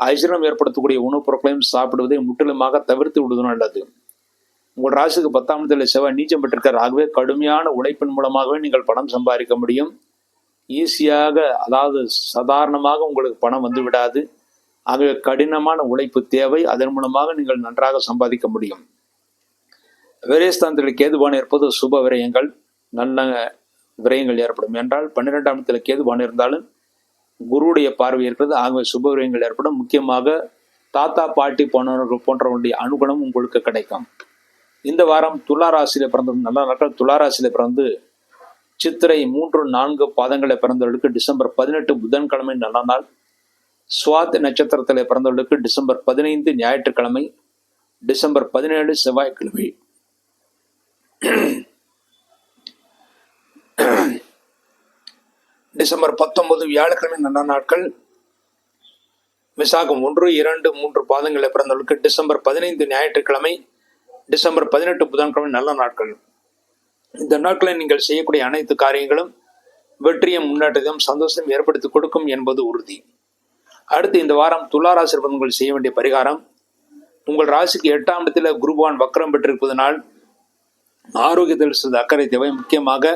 அஜீரணம் ஏற்படுத்தக்கூடிய உணவுப் பொருட்களையும் சாப்பிடுவதை முற்றிலுமாக தவிர்த்து விடுவது நல்லது. உங்கள் ராசிக்கு 10ஆம் இடத்தில் செவ்வாய் நீச்சம் பெற்றிருக்கார். ஆகவே கடுமையான உழைப்பின் மூலமாகவே நீங்கள் பணம் சம்பாதிக்க முடியும். ஈஸியாக, அதாவது சாதாரணமாக உங்களுக்கு பணம் வந்து விடாது. ஆகவே கடினமான உழைப்பு தேவை. அதன் மூலமாக நீங்கள் நன்றாக சம்பாதிக்க முடியும். விரயஸ்தானத்தில் கேதுபான் இருப்பது சுப விரயங்கள், நல்ல விரயங்கள் ஏற்படும். என்றால் 12ஆம் இடத்தில் கேதுபான் இருந்தாலும் குருவுடைய பார்வை இருக்கிறது. ஆகவே சுப விரயங்கள் ஏற்படும். முக்கியமாக தாத்தா பாட்டி போன்றவர்கள் போன்றவர்களுடைய அனுகுணம் உங்களுக்கு கிடைக்கும். இந்த வாரம் துளாராசியில பிறந்த நல்ல நாட்கள். துளாராசியில பிறந்து சித்திரை 3, 4 பாதங்களை பிறந்தவர்களுக்கு டிசம்பர் 18 புதன்கிழமை நல்ல நாள். சுவாத் நட்சத்திரத்தில் பிறந்தவர்களுக்கு டிசம்பர் 15 ஞாயிற்றுக்கிழமை, டிசம்பர் 17 செவ்வாய்க்கிழமை, டிசம்பர் 19 வியாழக்கிழமை நல்ல நாட்கள். விசாகம் 1, 2, 3 பாதங்களை பிறந்தவர்களுக்கு டிசம்பர் 15 ஞாயிற்றுக்கிழமை, டிசம்பர் 18 புதன்கிழமை நல்ல நாட்கள். இந்த நாட்களில் நீங்கள் செய்யக்கூடிய அனைத்து காரியங்களும் வெற்றியும் முன்னேற்றத்தையும் சந்தோஷம் ஏற்படுத்தி கொடுக்கும் என்பது உறுதி. அடுத்து இந்த வாரம் துலா ராசி உங்கள் செய்ய வேண்டிய பரிகாரம், உங்கள் ராசிக்கு 8ஆம் இடத்துல குரு பகவான் வக்ரம் பெற்றிருப்பதனால் ஆரோக்கியத்தில் சிறிது அக்கறை தேவை. முக்கியமாக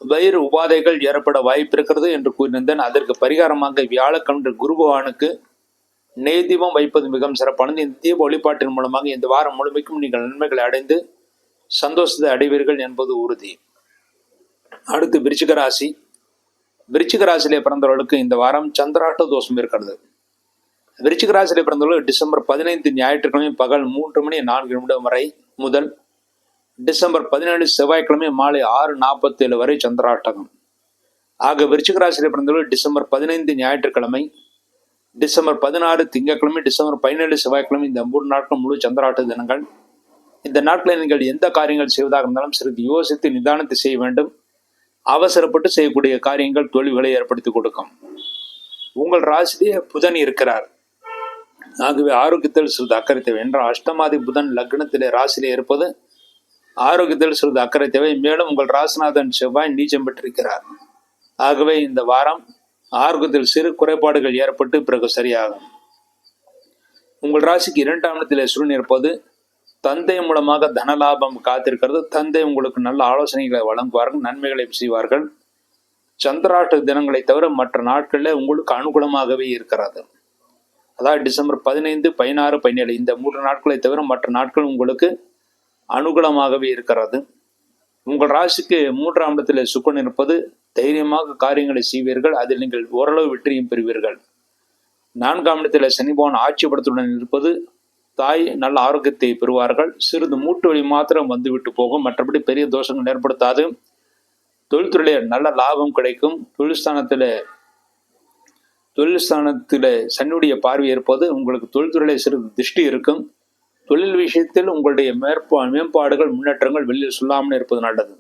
வயிறு உபாதைகள் ஏற்பட வாய்ப்பு இருக்கிறது என்று கூறியிருந்தேன். அதற்கு பரிகாரமாக வியாழக்கிழமை குரு பகவானுக்கு நெய் தீபம் வைப்பது மிகவும் சிறப்பானது. இந்த தீப வழிபாட்டின் மூலமாக இந்த வாரம் முழுமைக்கும் நீங்கள் நன்மைகளை அடைந்து சந்தோஷத்தை அடைவீர்கள் என்பது உறுதி. அடுத்து விருச்சிக ராசி. விருச்சிக ராசியிலே பிறந்தவர்களுக்கு இந்த வாரம் சந்திராஷ்ட தோஷம் இருக்கிறது. விருச்சிக ராசியிலே பிறந்தவர்கள் டிசம்பர் 15 ஞாயிற்றுக்கிழமை பகல் 3:04 வரை முதல் டிசம்பர் 17 செவ்வாய்க்கிழமை மாலை 6:47 வரை சந்திராஷ்டகம். ஆக விருச்சிக ராசியிலே பிறந்தவர்கள் டிசம்பர் 15 ஞாயிற்றுக்கிழமை, டிசம்பர் 16 திங்கட்கிழமை, டிசம்பர் 17 செவ்வாய்க்கிழமை, இந்த 3 நாட்கள் முழு சந்திராஷ்ட தினங்கள். இந்த நாட்களில் நீங்கள் எந்த காரியங்கள் செய்வதாக இருந்தாலும் சிறிது யோசித்து நிதானத்தை செய்ய வேண்டும். அவசரப்பட்டு செய்யக்கூடிய காரியங்கள் தோல்விகளை ஏற்படுத்தி கொடுக்கும். உங்கள் ராசியிலே புதன் இருக்கிறார். ஆகவே ஆரோக்கியத்தில் சிறிது அக்கறை தேவை. என்றால் அஷ்டமாதி புதன் லக்னத்திலே ராசியிலே இருப்பது ஆரோக்கியத்தில் சிறிது அக்கறை தேவை. மேலும் உங்கள் ராசிநாதன் செவ்வாய் நீச்சம் பெற்றிருக்கிறார். ஆகவே இந்த வாரம் ஆரோக்கியத்தில் சிறு குறைபாடுகள் ஏற்பட்டு பிறகு சரியாகும். உங்கள் ராசிக்கு 2ஆம் இடத்திலே சூரியன் இருப்பது தந்தை மூலமாக தனலாபம் காத்திருக்கிறது. தந்தை உங்களுக்கு நல்ல ஆலோசனைகளை வழங்குவார்கள், நன்மைகளை செய்வார்கள். சந்திராஷ்ட தினங்களை தவிர மற்ற நாட்களில் உங்களுக்கு அனுகூலமாகவே இருக்கிறது. அதாவது டிசம்பர் 15, 16, 17 இந்த 3 நாட்களை தவிர மற்ற நாட்கள் உங்களுக்கு அனுகூலமாகவே இருக்கிறது. உங்கள் ராசிக்கு 3ஆம் இடத்திலே சுக்கிரன் இருப்பது தைரியமாக காரியங்களை செய்வீர்கள். அதில் நீங்கள் ஓரளவு வெற்றியும் பெறுவீர்கள். 4ஆம் இடத்திலே சனி பகவான் ஆட்சி படத்துடன் இருப்பது தாய் நல்ல ஆரோக்கியத்தை பெறுவார்கள். சிறிது மூட்டு வலி மாத்திரம் வந்துவிட்டு போகும், மற்றபடி பெரிய தோஷங்கள் ஏற்படுத்தாது. தொழில்துறையிலே நல்ல லாபம் கிடைக்கும். தொழில்ஸ்தானத்தில் சனியுடைய பார்வை இருப்பது உங்களுக்கு தொழில்துறையிலே சிறிது திருஷ்டி இருக்கும். தொழில் விஷயத்தில் உங்களுடைய மேம்பாடுகள் முன்னேற்றங்கள் வெளியில் சொல்லாமல் இருப்பது நல்லது.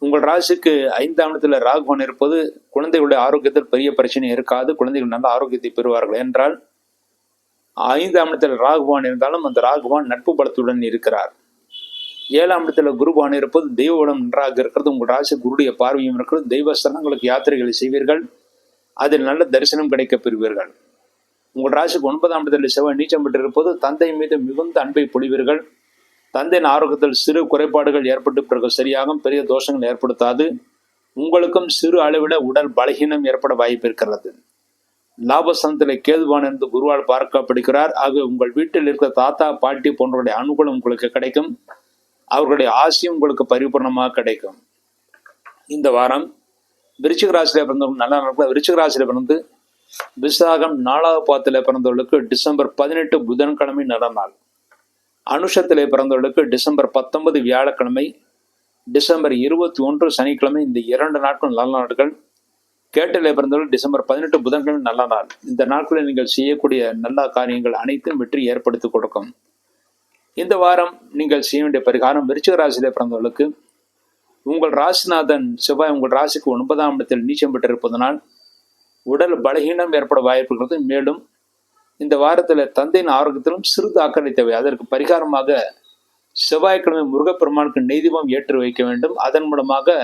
உங்கள் ராசிக்கு 5ஆம் இடத்துல ராகுவான் இருப்பது குழந்தைகளுடைய ஆரோக்கியத்தில் பெரிய பிரச்சனை இருக்காது. குழந்தைகள் நல்ல ஆரோக்கியத்தை பெறுவார்கள். என்றால் 5ஆம் இடத்தில் ராகுவான் இருந்தாலும் அந்த ராகுவான் நட்பு பலத்துடன் இருக்கிறார். 7ஆம் இடத்துல குருபான் இருப்பது தெய்வ பலம் நன்றாக இருக்கிறது. உங்கள் ராசி குருடைய பார்வையும் இருக்கிறது. தெய்வ ஸ்தலங்களுக்கு யாத்திரைகளை செய்வீர்கள். அதில் நல்ல தரிசனம் கிடைக்க பெறுவீர்கள். உங்கள் ராசிக்கு 9ஆம் இடத்தில் செவ்வாய் நீச்சம் பெற்றிருப்பது தந்தை மீது மிகுந்த அன்பை பொழிவீர்கள். தந்தையின் ஆரோக்கியத்தில் சிறு குறைபாடுகள் ஏற்பட்டு பிறகு சரியாகும். பெரிய தோஷங்கள் ஏற்படுத்தாது. உங்களுக்கும் சிறு அளவில் உடல் பலகீனம் ஏற்பட வாய்ப்பு இருக்கிறது. லாபஸ்தானத்தில் கேதுவான் என்று குருவால் பார்க்கப்படுகிறார். ஆக உங்கள் வீட்டில் இருக்கிற தாத்தா பாட்டி போன்றவருடைய அனுகூலம் உங்களுக்கு கிடைக்கும். அவர்களுடைய ஆசையும் உங்களுக்கு பரிபூர்ணமாக கிடைக்கும். இந்த வாரம் விருச்சிக ராசியில பிறந்தவர்கள் நல்ல நாட்கள். விருச்சிக ராசியில பிறந்து விசாகம் 4ஆவது பாதத்திலே பிறந்தவர்களுக்கு டிசம்பர் 18 புதன்கிழமை நல்ல நாள். அனுஷத்திலே பிறந்தவர்களுக்கு டிசம்பர் 19 வியாழக்கிழமை, டிசம்பர் 21 சனிக்கிழமை, இந்த 2 நாட்கள் நல்ல நாட்கள். கேட்டிலே பிறந்தவர்கள் டிசம்பர் 18 புதன்கிழமை நல்ல நாள். இந்த நாட்களில் நீங்கள் செய்யக்கூடிய நல்ல காரியங்கள் அனைத்தும் வெற்றி ஏற்படுத்தி கொடுக்கும். இந்த வாரம் நீங்கள் செய்ய வேண்டிய பரிகாரம், விருச்சிக ராசியிலே பிறந்தவர்களுக்கு உங்கள் ராசிநாதன் செவ்வாய் உங்கள் ராசிக்கு 9ஆம் இடத்தில் நீச்சம் பெற்றிருப்பதனால் உடல் பலகீனம் ஏற்பட வாய்ப்புகிறது. மேலும் இந்த வாரத்தில் தந்தையின் ஆரோக்கியத்திலும் சிறிது அக்கறை தேவை. அதற்கு பரிகாரமாக செவ்வாய்க்கிழமை முருகப்பெருமானுக்கு நெய்தீபம் ஏற்றி வைக்க வேண்டும். அதன் மூலமாக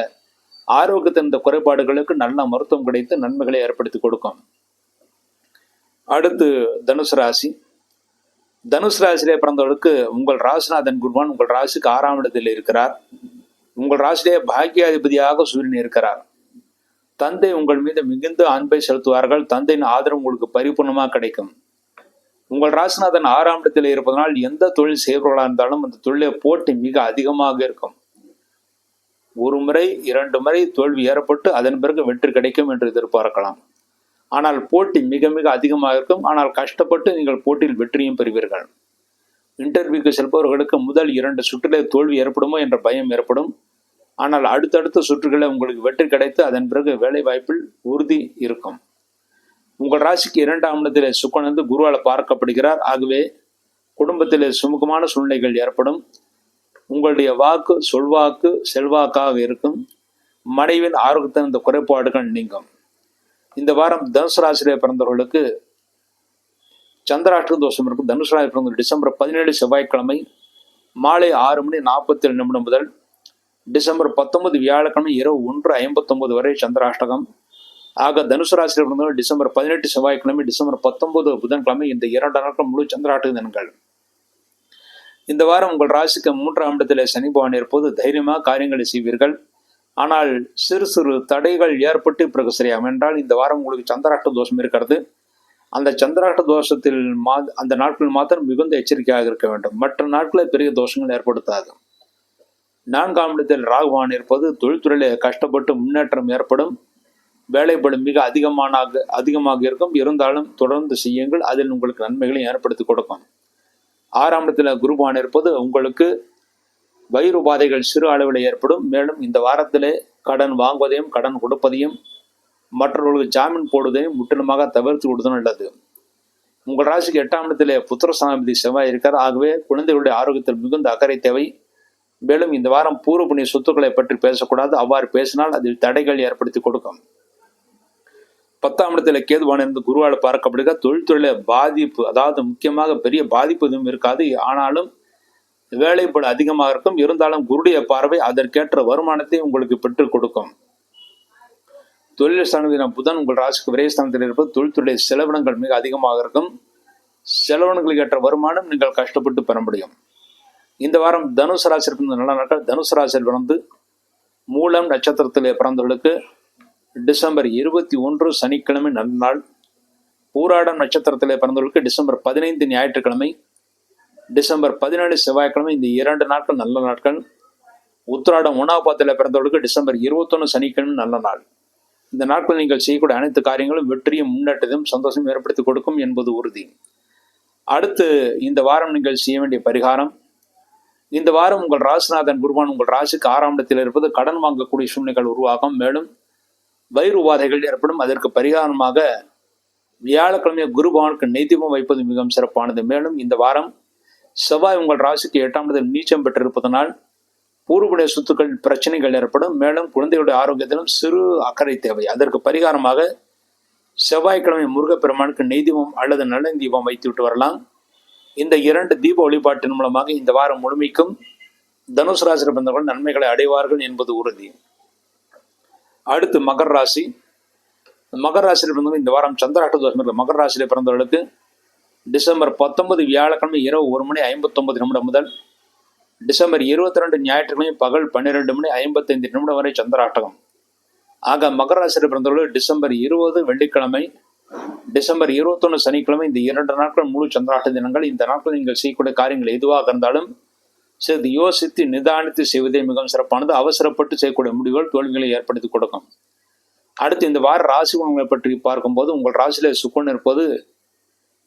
ஆரோக்கியத்தின் இந்த குறைபாடுகளுக்கு நல்ல மருத்துவம் கிடைத்து நன்மைகளை ஏற்படுத்தி கொடுக்கும். அடுத்து தனுசு ராசி. தனுசு ராசியிலே பிறந்தவர்களுக்கு உங்கள் ராசிநாதன் குருவான் உங்கள் ராசிக்கு 6ஆம் இடத்தில் இருக்கிறார். உங்கள் ராசியிலே பாக்கியாதிபதியாக சூரியன் இருக்கிறார். தந்தை உங்கள் மீது மிகுந்த அன்பை செலுத்துவார்கள். தந்தையின் ஆதரவு உங்களுக்கு பரிபூர்ணமாக கிடைக்கும். உங்கள் ராசிநாதன் 6ஆம் இடத்தில் இருப்பதனால் எந்த தொழில் செய்பவர்களாக இருந்தாலும் அந்த தொழிலை போட்டி மிக அதிகமாக இருக்கும். 1 முறை 2 முறை தோல்வி ஏற்பட்டு அதன் பிறகு வெற்றி கிடைக்கும் என்று எதிர்பார்க்கலாம். ஆனால் போட்டி மிக மிக அதிகமாக இருக்கும். ஆனால் கஷ்டப்பட்டு நீங்கள் போட்டியில் வெற்றியும் பெறுவீர்கள். இன்டர்வியூக்கு செல்பவர்களுக்கு முதல் 2 சுற்றிலே தோல்வி ஏற்படுமோ என்ற பயம் ஏற்படும். ஆனால் அடுத்தடுத்த சுற்றுகளில் உங்களுக்கு வெற்றி கிடைத்து அதன் பிறகு வேலை வாய்ப்பில் உறுதி இருக்கும். உங்கள் ராசிக்கு 2ஆம் இடத்திலே சுக்கிரன் குருவால் பார்க்கப்படுகிறார். ஆகவே குடும்பத்திலே சுமூகமான சூழ்நிலைகள் ஏற்படும். உங்களுடைய வாக்கு சொல்வாக்கு செல்வாக்காக இருக்கும். மனைவின் ஆரோக்கியத்தின் இந்த குறைபாடுகள் நீங்கும். இந்த வாரம் தனுசு ராசியிலே பிறந்தவர்களுக்கு சந்திராஷ்ட தோஷம் இருக்கும். தனுசு ராசி பிறந்த டிசம்பர் 17 செவ்வாய்க்கிழமை மாலை 6:47 முதல் டிசம்பர் 19 வியாழக்கிழமை இரவு 1:59 வரை சந்திராஷ்டகம். ஆக தனுசு ராசியில் பிறந்தவர்கள் டிசம்பர் 18 செவ்வாய்க்கிழமை, டிசம்பர் 19 புதன்கிழமை இந்த 2 நாட்கள் முழு சந்திராஷ்டக தினங்கள். இந்த வாரம் உங்கள் ராசிக்கு 3ஆம் இடத்திலே சனி பகவான் இருப்பது தைரியமாக காரியங்களை செய்வீர்கள். ஆனால் சிறு சிறு தடைகள் ஏற்பட்டு பிறகு சரியாகும். என்றால் இந்த வாரம் உங்களுக்கு சந்திராஷ்ட தோஷம் இருக்கிறது. அந்த சந்திராஷ்ட தோஷத்தில் அந்த நாட்கள் மாத்திரம் மிகுந்த எச்சரிக்கையாக இருக்க வேண்டும். மற்ற நாட்களில் பெரிய தோஷங்கள் ஏற்படுத்தாது. 4ஆம் இடத்தில் ராகு பகவான் இருப்பது தொழில்துறையிலே கஷ்டப்பட்டு முன்னேற்றம் ஏற்படும். வேலைப்படு மிக அதிகமாக இருக்கும். இருந்தாலும் தொடர்ந்து செய்யுங்கள், அதில் உங்களுக்கு நன்மைகளை ஏற்படுத்தி கொடுக்கும். 6ஆம் இடத்தில் குரு பகவான் இருப்பது உங்களுக்கு வயிறு உபாதைகள் சிறு அளவில் ஏற்படும். மேலும் இந்த வாரத்திலே கடன் வாங்குவதையும் கடன் கொடுப்பதையும் மற்றவர்களுக்கு ஜாமீன் போடுவதையும் முற்றிலுமாக தவிர்த்து விடுவதும் நல்லது. உங்கள் ராசிக்கு 8ஆம் இடத்திலே புத்திரஸ்தானாதிபதி செவ்வாய் இருக்கார். ஆகவே குழந்தைகளுடைய ஆரோக்கியத்தில் மிகுந்த அக்கறை தேவை. மேலும் இந்த வாரம் பூர்வ புண்ணிய சொத்துக்களை பற்றி பேசக்கூடாது. அவ்வாறு பேசினால் அதில் தடைகள் ஏற்படுத்தி கொடுக்கும். 10ஆம் இடத்துல கேதுவான் இருந்து குருவால் பார்க்கப்படுகிற தொழில்துறையில பாதிப்பு, அதாவது முக்கியமாக பெரிய பாதிப்பு எதுவும் இருக்காது. ஆனாலும் வேலைப்படு அதிகமாக இருக்கும். இருந்தாலும் குருடைய பார்வை அதற்கேற்ற வருமானத்தை உங்களுக்கு பெற்றுக் கொடுக்கும். தொழில் ஸ்தானத்தில் புதன் உங்கள் ராசிக்கு விரைஸ்தானத்தில் இருப்பது தொழில்துறை செலவினங்கள் மிக அதிகமாக இருக்கும். செலவினங்களுக்கு ஏற்ற வருமானம் நீங்கள் கஷ்டப்பட்டு பெற முடியும். இந்த வாரம் தனுசு ராசியில் பிறந்த நல்ல நாட்கள். தனுசு ராசியில் பிறந்து மூலம் நட்சத்திரத்திலே பிறந்தவர்களுக்கு டிசம்பர் 21 சனிக்கிழமை நல்ல நாள். பூராடம் நட்சத்திரத்திலே பிறந்தவர்களுக்கு டிசம்பர் 15 ஞாயிற்றுக்கிழமை, டிசம்பர் 17 செவ்வாய்க்கிழமை இந்த 2 நாட்கள் நல்ல நாட்கள். உத்திராடம் 1ஆம் பாதத்தில் பிறந்தவர்களுக்கு டிசம்பர் 21 சனிக்கிழமை நல்ல நாள். இந்த நாட்கள் நீங்கள் செய்யக்கூடிய அனைத்து காரியங்களும் வெற்றியும் முன்னேற்றத்தையும் சந்தோஷம் ஏற்படுத்தி கொடுக்கும் என்பது உறுதி. அடுத்து இந்த வாரம் நீங்கள் செய்ய வேண்டிய பரிகாரம். இந்த வாரம் உங்கள் ராசிநாதன் குருவான் உங்கள் ராசிக்கு 6ஆம் இடத்தில் இருப்பது கடன் வாங்கக்கூடிய சூழ்நிலைகள் உருவாகும். மேலும் வயிறு உபாதைகள் ஏற்படும். அதற்கு பரிகாரமாக வியாழக்கிழமை குரு பகவானுக்கு நெய்தீபம் வைப்பது மிகவும் சிறப்பானது. மேலும் இந்த வாரம் செவ்வாய் உங்கள் ராசிக்கு 8ஆம் இடத்தில் நீச்சம் பெற்றிருப்பதனால் பூர்வடைய சொத்துக்கள் பிரச்சனைகள் ஏற்படும். மேலும் குழந்தைகளுடைய ஆரோக்கியத்திலும் சிறு அக்கறை தேவை. அதற்கு பரிகாரமாக செவ்வாய்க்கிழமை முருகப்பெருமானுக்கு நெய்தீபம் அல்லது நல்லெண்ணெய் தீபம் வைத்து விட்டு வரலாம். இந்த 2 தீப வழிபாட்டின் மூலமாக இந்த வாரம் முழுமைக்கும் தனுசு ராசியில் பிறந்தவர்கள் நன்மைகளை அடைவார்கள் என்பது உறுதி. அடுத்து மகர ராசி. மகர ராசியில் பிறந்தவர்கள் இந்த வாரம் சந்திராஷ்ட தோஷம் இருக்கு. மகர ராசியில் பிறந்தவர்களுக்கு டிசம்பர் 19 வியாழக்கிழமை இரவு 1:59 முதல் டிசம்பர் 22 ஞாயிற்றுக்கிழமை பகல் 12:55 வரை சந்திராஷ்டகம். ஆக மகர ராசியில் பிறந்தவர்கள் டிசம்பர் 20 வெள்ளிக்கிழமை, டிசம்பர் 21 சனிக்கிழமை இந்த 2 நாட்கள் முழு சந்திராஷ்ட தினங்கள். இந்த நாட்கள் நீங்கள் செய்யக்கூடிய காரியங்கள் எதுவாக இருந்தாலும் சிறிது யோசித்து நிதானித்து செய்வதே மிகவும் சிறப்பானது. அவசரப்பட்டு செய்யக்கூடிய முடிவுகள் தோல்விகளை ஏற்படுத்தி கொடுக்கும். அடுத்து இந்த வார ராசி குணங்களை பற்றி பார்க்கும்போது உங்கள் ராசியிலே சுக்கன் இருப்பது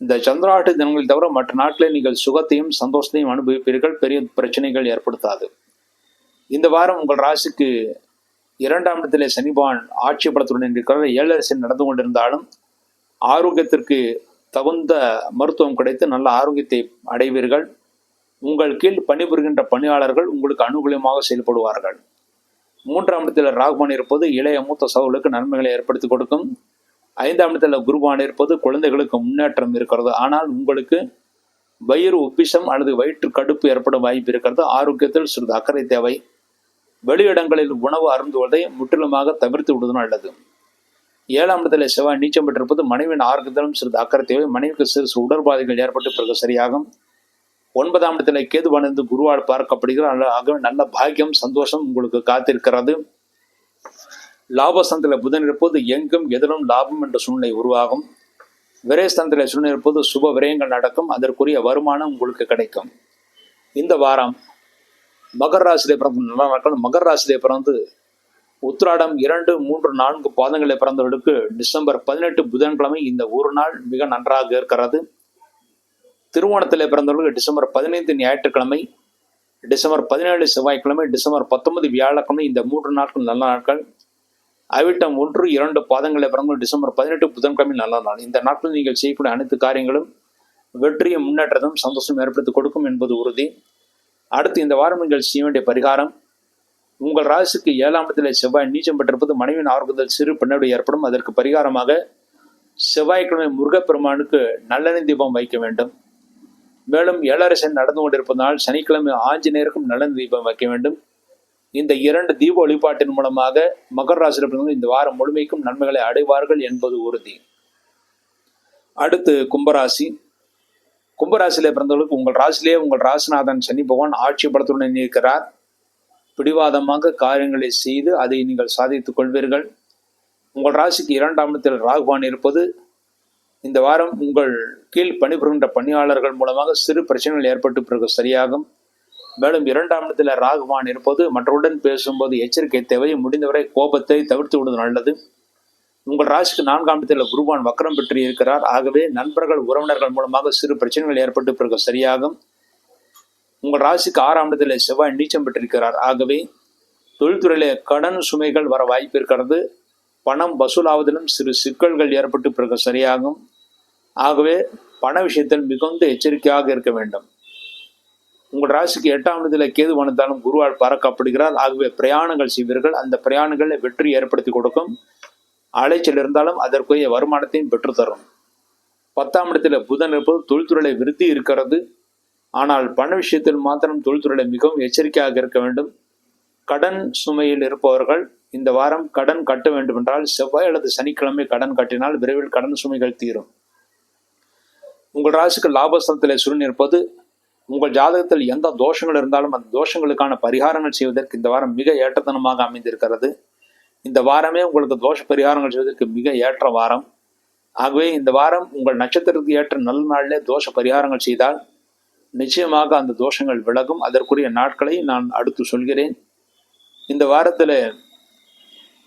இந்த சந்திராஷ்ட தினங்கள் தவிர மற்ற நாட்களில் நீங்கள் சுகத்தையும் சந்தோஷத்தையும் அனுபவிப்பீர்கள். பெரிய பிரச்சனைகள் ஏற்படுத்தாது. இந்த வாரம் உங்கள் ராசிக்கு 2ஆம் இடத்திலே சனி பகவான் ஆட்சி பலத்துடன் இருக்கிற 7 சனி நடந்து கொண்டிருந்தாலும் ஆரோக்கியத்திற்கு தகுந்த மருத்துவம் கிடைத்து நல்ல ஆரோக்கியத்தை அடைவீர்கள். உங்கள் கீழ் பணிபுரிகின்ற பணியாளர்கள் உங்களுக்கு அனுகூலமாக செயல்படுவார்கள். 3ஆம் இடத்தில் ராகுபான் இருப்பது இளைய மூத்த சகோதரர்களுக்கு நன்மைகளை ஏற்படுத்தி கொடுக்கும். 5ஆம் இடத்தில் குருபான் இருப்பது குழந்தைகளுக்கு முன்னேற்றம் இருக்கிறது. ஆனால் உங்களுக்கு வயிறு உப்பிசம் அல்லது வயிற்று கடுப்பு ஏற்பட வாய்ப்பு இருக்கிறது. ஆரோக்கியத்தில் சிறிது அக்கறை தேவை. வெளியிடங்களில் உணவு அருந்துவதை முற்றிலுமாக தவிர்த்து விடுவது நல்லது. 7ஆம் இடத்தில் செவ்வாய் நீச்சம் பெற்றிருப்பது மனைவியின் ஆரோக்கியத்திலும் சிறிது அக்கறை தேவை. மனைவிக்கு சிறு சிறு உடற்பாதைகள் ஏற்பட்டு பிறகு சரியாகும். 9ஆம் இடத்துல கேதுவான் இருந்து குருவால் பார்க்கப்படுகிறார். ஆகவே நல்ல பாக்கியம் சந்தோஷம் உங்களுக்கு காத்திருக்கிறது. லாபஸ்தானத்தில் புதன் இருப்பது எங்கும் எதிலும் லாபம் என்ற சூழ்நிலை உருவாகும். விரயஸ்தானத்தில் சூழ்நிலை இருப்பது சுப விரயங்கள் நடக்கும். அதற்குரிய வருமானம் உங்களுக்கு கிடைக்கும். இந்த வாரம் மகர ராசியிலே பிறந்த நல்ல நாட்கள். மகர ராசியிலே பிறந்து உத்திராடம் 2, 3, 4 பாதங்களை பிறந்தவர்களுக்கு டிசம்பர் 18 புதன்கிழமை இந்த ஒரு நாள் மிக நன்றாக இருக்கிறது. திருவோணத்திலே பிறந்தவர்களுக்கு டிசம்பர் 15 ஞாயிற்றுக்கிழமை, டிசம்பர் 17 செவ்வாய்க்கிழமை, டிசம்பர் 19 வியாழக்கிழமை இந்த 3 நாட்கள் நல்ல நாட்கள். அவிட்டம் 1, 2 பாதங்களை பிறந்தவர்கள் டிசம்பர் 18 புதன்கிழமை நல்ல நாள். இந்த நாட்களில் நீங்கள் செய்யக்கூடிய அனைத்து காரியங்களும் வெற்றியும் முன்னேற்றத்தும் சந்தோஷம் ஏற்படுத்தி கொடுக்கும் என்பது உறுதி. அடுத்து இந்த வாரம் நீங்கள் செய்ய வேண்டிய பரிகாரம். உங்கள் ராசிக்கு 7ஆம் இடத்திலே செவ்வாய் நீச்சம் பெற்றிருப்பது மனைவியின் ஆரோக்கியத்தில் சிறு பின்னடைவு ஏற்படும். அதற்கு பரிகாரமாக செவ்வாய்க்கிழமை முருகப்பெருமானுக்கு நல்லெண்ணெய் தீபம் வைக்க வேண்டும். மேலும் 7 சனி நடந்து கொண்டிருப்பதனால் சனிக்கிழமை ஆஞ்சநேயருக்கும் நல்லெண்ணெய் தீபம் வைக்க வேண்டும். இந்த 2 தீப வழிபாட்டின் மூலமாக மகர ராசியில் பிறந்தவங்க இந்த வாரம் முழுமைக்கும் நன்மைகளை அடைவார்கள் என்பது உறுதி. அடுத்து கும்பராசி. கும்பராசியிலே பிறந்தவர்களுக்கு உங்கள் ராசியிலே உங்கள் ராசிநாதன் சனி பகவான் ஆட்சி பலத்துடன் இருக்கிறார். பிடிவாதமாக காரியங்களை செய்து அதை நீங்கள் சாதித்துக் கொள்வீர்கள். உங்கள் ராசிக்கு 2ஆம் இடத்தில் ராகுவான் இருப்பது இந்த வாரம் உங்கள் கீழ் பணிபுரிகின்ற பணியாளர்கள் மூலமாக சிறு பிரச்சனைகள் ஏற்பட்டு பிறகு சரியாகும். மேலும் 2ஆம் இடத்தில் ராகுவான் இருப்பது மற்றவுடன் பேசும்போது எச்சரிக்கை தேவை. முடிந்தவரை கோபத்தை தவிர்த்து விடுவது நல்லது. உங்கள் ராசிக்கு 4ஆம் இடத்தில் குருவான் வக்ரம் பெற்று இருக்கிறார். ஆகவே நண்பர்கள் உறவினர்கள் மூலமாக சிறு பிரச்சனைகள் ஏற்பட்டு பிறகு சரியாகும். உங்கள் ராசிக்கு 6ஆம் இடத்தில் செவ்வாய் நீச்சம் பெற்றிருக்கிறார். ஆகவே தொழில்துறையிலே கடன் சுமைகள் வர வாய்ப்பு இருக்கிறது. பணம் வசூலாவதிலும் சிறு சிக்கல்கள் ஏற்பட்டு பிறகு சரியாகும். ஆகவே பண விஷயத்தில் மிகுந்த எச்சரிக்கையாக இருக்க வேண்டும். உங்கள் ராசிக்கு 8ஆம் இடத்தில் கேது வந்தாலும் குருவால் பறக்கப்படுகிறார். ஆகவே பிரயாணங்கள் செய்வீர்கள். அந்த பிரயாணங்களை வெற்றி ஏற்படுத்தி கொடுக்கும். அலைச்சல் இருந்தாலும் அதற்குரிய வருமானத்தையும் பெற்றுத்தரும். 10ஆம் இடத்தில் புதன் இருப்பது தொழில்துறையில விருத்தி இருக்கிறது. ஆனால் பண விஷயத்தில் மாத்திரம் தொழில்துறையில மிகவும் எச்சரிக்கையாக இருக்க வேண்டும். கடன் சுமையில் இருப்பவர்கள் இந்த வாரம் கடன் கட்ட வேண்டும் என்றால் செவ்வாய் அல்லது சனிக்கிழமை கடன் கட்டினால் விரைவில் கடன் சுமைகள் தீரும். உங்கள் ராசிக்கு லாபஸ்தலத்தில் சூரியன் இருப்பது உங்கள் ஜாதகத்தில் எந்த தோஷங்கள் இருந்தாலும் அந்த தோஷங்களுக்கான பரிகாரங்கள் செய்வதற்கு இந்த வாரம் மிக ஏற்றத்தனமாக அமைந்திருக்கிறது. இந்த வாரமே உங்களுக்கு தோஷ பரிகாரங்கள் செய்வதற்கு மிக ஏற்ற வாரம். ஆகவே இந்த வாரம் உங்கள் நட்சத்திரத்துக்கு ஏற்ற நல்ல நாளிலே தோஷ பரிகாரங்கள் செய்தால் நிச்சயமாக அந்த தோஷங்கள் விலகும். அதற்குரிய நாட்களை நான் அடுத்து சொல்கிறேன். இந்த வாரத்தில்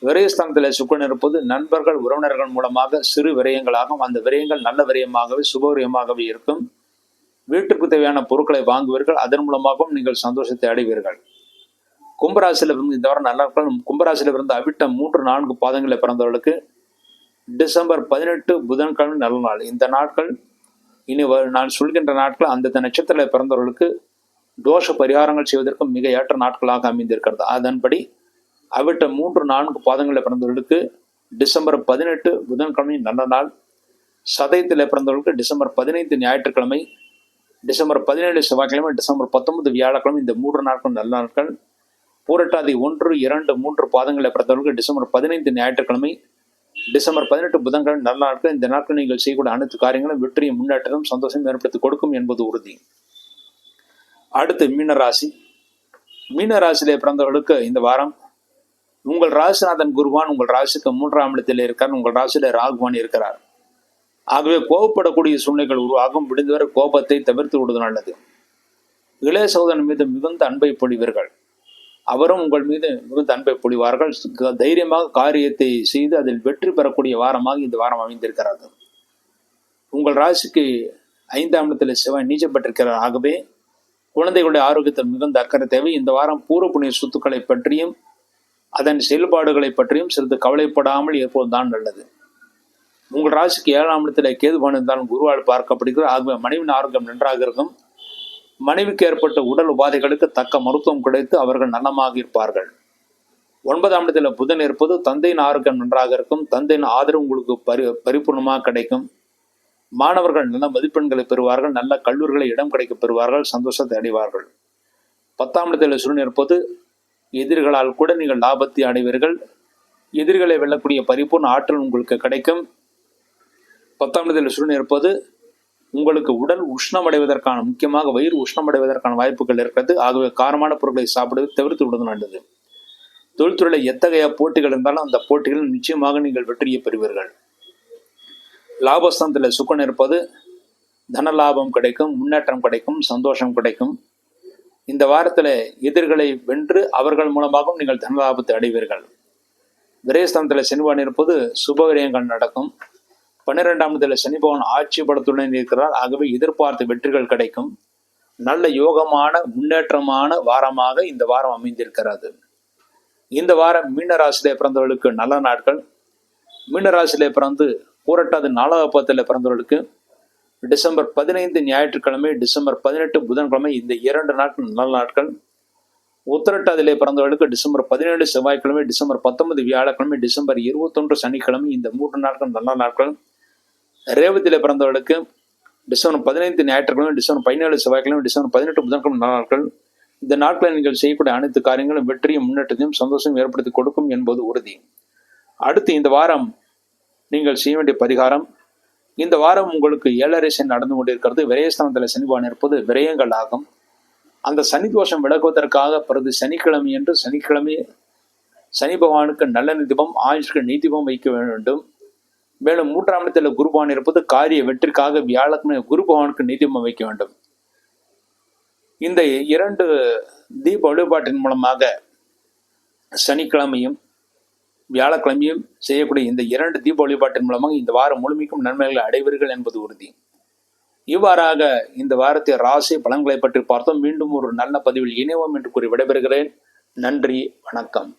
விரயஸ்தானத்தில் சுக்கிரன் இருப்பது நண்பர்கள் உறவினர்கள் மூலமாக சிறு விரயங்களாகும். அந்த விரயங்கள் நல்ல விரயமாகவே சுபவிரயமாகவே இருக்கும். வீட்டுக்கு தேவையான பொருட்களை வாங்குவீர்கள். அதன் மூலமாகவும் நீங்கள் சந்தோஷத்தை அடைவீர்கள். கும்பராசியில் இருந்து இந்த வாரம் நல்ல நாட்கள். கும்பராசியில் இருந்து அவிட்டம் 3-4 பாதங்களில் பிறந்தவர்களுக்கு டிசம்பர் 18 புதன்கிழமை நல்ல நாள். இந்த நாட்கள் இனி நான் சொல்கின்ற நாட்கள் அந்தந்த நட்சத்திரத்தில் பிறந்தவர்களுக்கு தோஷ பரிகாரங்கள் செய்வதற்கு மிக ஏற்ற நாட்களாக அமைந்திருக்கிறது. அதன்படி அவிட்டம் 3-4 பாதங்களில் பிறந்தவர்களுக்கு டிசம்பர் 18 புதன்கிழமை நல்ல நாள். சதயத்தில் பிறந்தவர்களுக்கு டிசம்பர் 15 ஞாயிற்றுக்கிழமை, டிசம்பர் 17 செவ்வாய்க்கிழமை, டிசம்பர் 19 வியாழக்கிழமை இந்த 3 நாட்கள் நல்ல நாட்கள். பூரட்டாதி 1, 2, 3 பாதங்களை பிறந்தவர்களுக்கு டிசம்பர் 15 ஞாயிற்றுக்கிழமை, டிசம்பர் 18 புதன்கிழமை நல்ல நாட்கள். இந்த நாட்கள் நீங்கள் செய்யக்கூடிய அனைத்து காரியங்களும் வெற்றியும் முன்னேற்றமும் சந்தோஷம் ஏற்படுத்தி கொடுக்கும் என்பது உறுதி. அடுத்து மீனராசி. மீனராசியிலே பிறந்தவர்களுக்கு இந்த வாரம் உங்கள் ராசிநாதன் குருவான் உங்கள் ராசிக்கு 3ஆம் இடத்தில் இருக்கிறார். உங்கள் ராசியில ராகுவான் இருக்கிறார். ஆகவே கோபப்படக்கூடிய சூழ்நிலைகள் உருவாகும். முடிந்தவரை கோபத்தை தவிர்த்து விடுவது நல்லது. இளைய சகோதரன் மீது மிகுந்த அன்பை பொழிவீர்கள். அவரும் உங்கள் மீது மிகுந்த அன்பை பொழிவார்கள். தைரியமாக காரியத்தை செய்து அதில் வெற்றி பெறக்கூடிய வாரமாக இந்த வாரம் அமைந்திருக்கிறது. உங்கள் ராசிக்கு 5ஆம் இடத்தில் செவ்வாய் நீச்சம் பெற்றிருக்கிறார். ஆகவே குழந்தைகளுடைய ஆரோக்கியத்தில் மிகுந்த அக்கறை தேவை. இந்த வாரம் பூர்வ புண்ணிய சொத்துக்களை பற்றியும் அதன் செயல்பாடுகளை பற்றியும் சிறிது கவலைப்படாமல் இருப்பதுதான் நல்லது. உங்கள் ராசிக்கு 7ஆம் இடத்தில் கேது இருந்தாலும் குருவால் பார்க்கப்படுகிறது. ஆகவே மனைவியின் ஆரோக்கியம் நன்றாக இருக்கும். மனைவிக்கு ஏற்பட்ட உடல் உபாதைகளுக்கு தக்க மருத்துவம் கிடைத்து அவர்கள் நலமாக இருப்பார்கள். 9ஆம் இடத்தில் புதன் இருப்பது தந்தையின் ஆரோக்கியம் நன்றாக இருக்கும். தந்தையின் ஆதரவு உங்களுக்கு பரிபூர்ணமாக கிடைக்கும். மாணவர்கள் நல்ல மதிப்பெண்களை பெறுவார்கள். நல்ல கல்லூரிகளை இடம் கிடைக்க பெறுவார்கள். சந்தோஷத்தை அடைவார்கள். 10ஆம் இடத்தில் சூரியன் இருப்பது எதிரிகளால் கூட நீங்கள் லாபத்தை அடைவீர்கள். எதிரிகளை வெல்லக்கூடிய பரிபூர்ண ஆற்றல் உங்களுக்கு கிடைக்கும். 10ஆம் இடத்தில் சூரியன் இருப்பது உங்களுக்கு உடல் உஷ்ணமடைவதற்கான முக்கியமாக வயிறு உஷ்ணமடைவதற்கான வாய்ப்புகள் இருக்கிறது. ஆகவே காரமான பொருட்களை சாப்பிடுவது தவிர்த்து விடுவது நல்லது. தொழில்துறையில் எத்தகைய போட்டிகள் இருந்தாலும் அந்த போட்டிகளில் நிச்சயமாக நீங்கள் வெற்றியை பெறுவீர்கள். லாபஸ்தானத்தில் சுக்கிரன் இருப்பது தன லாபம் கிடைக்கும், முன்னேற்றம் கிடைக்கும், சந்தோஷம் கிடைக்கும். இந்த வாரத்தில் எதிர்களை வென்று அவர்கள் மூலமாகவும் நீங்கள் தன லாபத்தை அடைவீர்கள். விரயஸ்தானத்தில் சனிபகவான் இருப்பது சுபவிரயங்கள் நடக்கும். 12ஆம் இடத்தில் சனி பகவான் ஆட்சி பலத்துடன் இருக்கிறார். ஆகவே எதிர்பார்த்த வெற்றிகள் கிடைக்கும். நல்ல யோகமான முன்னேற்றமான வாரமாக இந்த வாரம் அமைந்திருக்கிறது. இந்த வாரம் மீனராசியிலே பிறந்தவர்களுக்கு நல்ல நாட்கள். மீனராசியிலே பிறந்து பூரட்டாதி 4ஆம் பாதத்தில் பிறந்தவர்களுக்கு டிசம்பர் 15 ஞாயிற்றுக்கிழமை, டிசம்பர் 18 புதன்கிழமை இந்த 2 நாட்கள் நல்ல நாட்கள். உத்திரட்டாதியிலே பிறந்தவர்களுக்கு டிசம்பர் 17 செவ்வாய்க்கிழமை, டிசம்பர் 19 வியாழக்கிழமை, டிசம்பர் 21 சனிக்கிழமை இந்த 3 நாட்கள் நல்ல நாட்கள். ரேவதியிலே பிறந்தவர்களுக்கு டிசம்பர் 15 ஞாயிற்றுக்கிழமை, டிசம்பர் 17 செவ்வாய்க்கிழமை, டிசம்பர் 18 புதன்கிழமை நல்ல நாட்கள். இந்த நாட்களில் நீங்கள் செய்யக்கூடிய அனைத்து காரியங்களும் வெற்றியும் முன்னேற்றத்தையும் சந்தோஷம் ஏற்படுத்தி கொடுக்கும் என்பது உறுதி. அடுத்து இந்த வாரம் நீங்கள் செய்ய வேண்டிய பரிகாரம், இந்த வாரம் உங்களுக்கு 7.5 சனி நடந்து கொண்டிருக்கிறது. விரயஸ்தானத்தில் சனி பகவான் இருப்பது விரயங்கள் ஆகும். அந்த சனி தோஷம் விலகுவதற்காக பிறகு சனிக்கிழமை என்று சனி பகவானுக்கு நல்ல தீபம், ஆயுஷ்க்கு நெய் தீபம் வைக்க வேண்டும். மேலும் 3ஆம் இடத்தில் குரு பகவான் இருப்பது காரிய வெற்றிக்காக வியாழக்கிழமை குரு பகவானுக்கு நெய் தீபம் வைக்க வேண்டும். இந்த 2 தீப வழிபாட்டின் மூலமாக சனிக்கிழமையும் வியாழக்கிழமையும் செய்யக்கூடிய இந்த 2 தீப வழிபாட்டின் மூலமாக இந்த வாரம் முழுமைக்கும் நன்மைகளை அடைவீர்கள் என்பது உறுதி. இவ்வாறாக இந்த வாரத்தை ராசி பலன்களை பற்றி பார்த்தோம். மீண்டும் ஒரு நல்ல பதிவில் இணைவோம் என்று கூறி விடைபெறுகிறேன். நன்றி, வணக்கம்.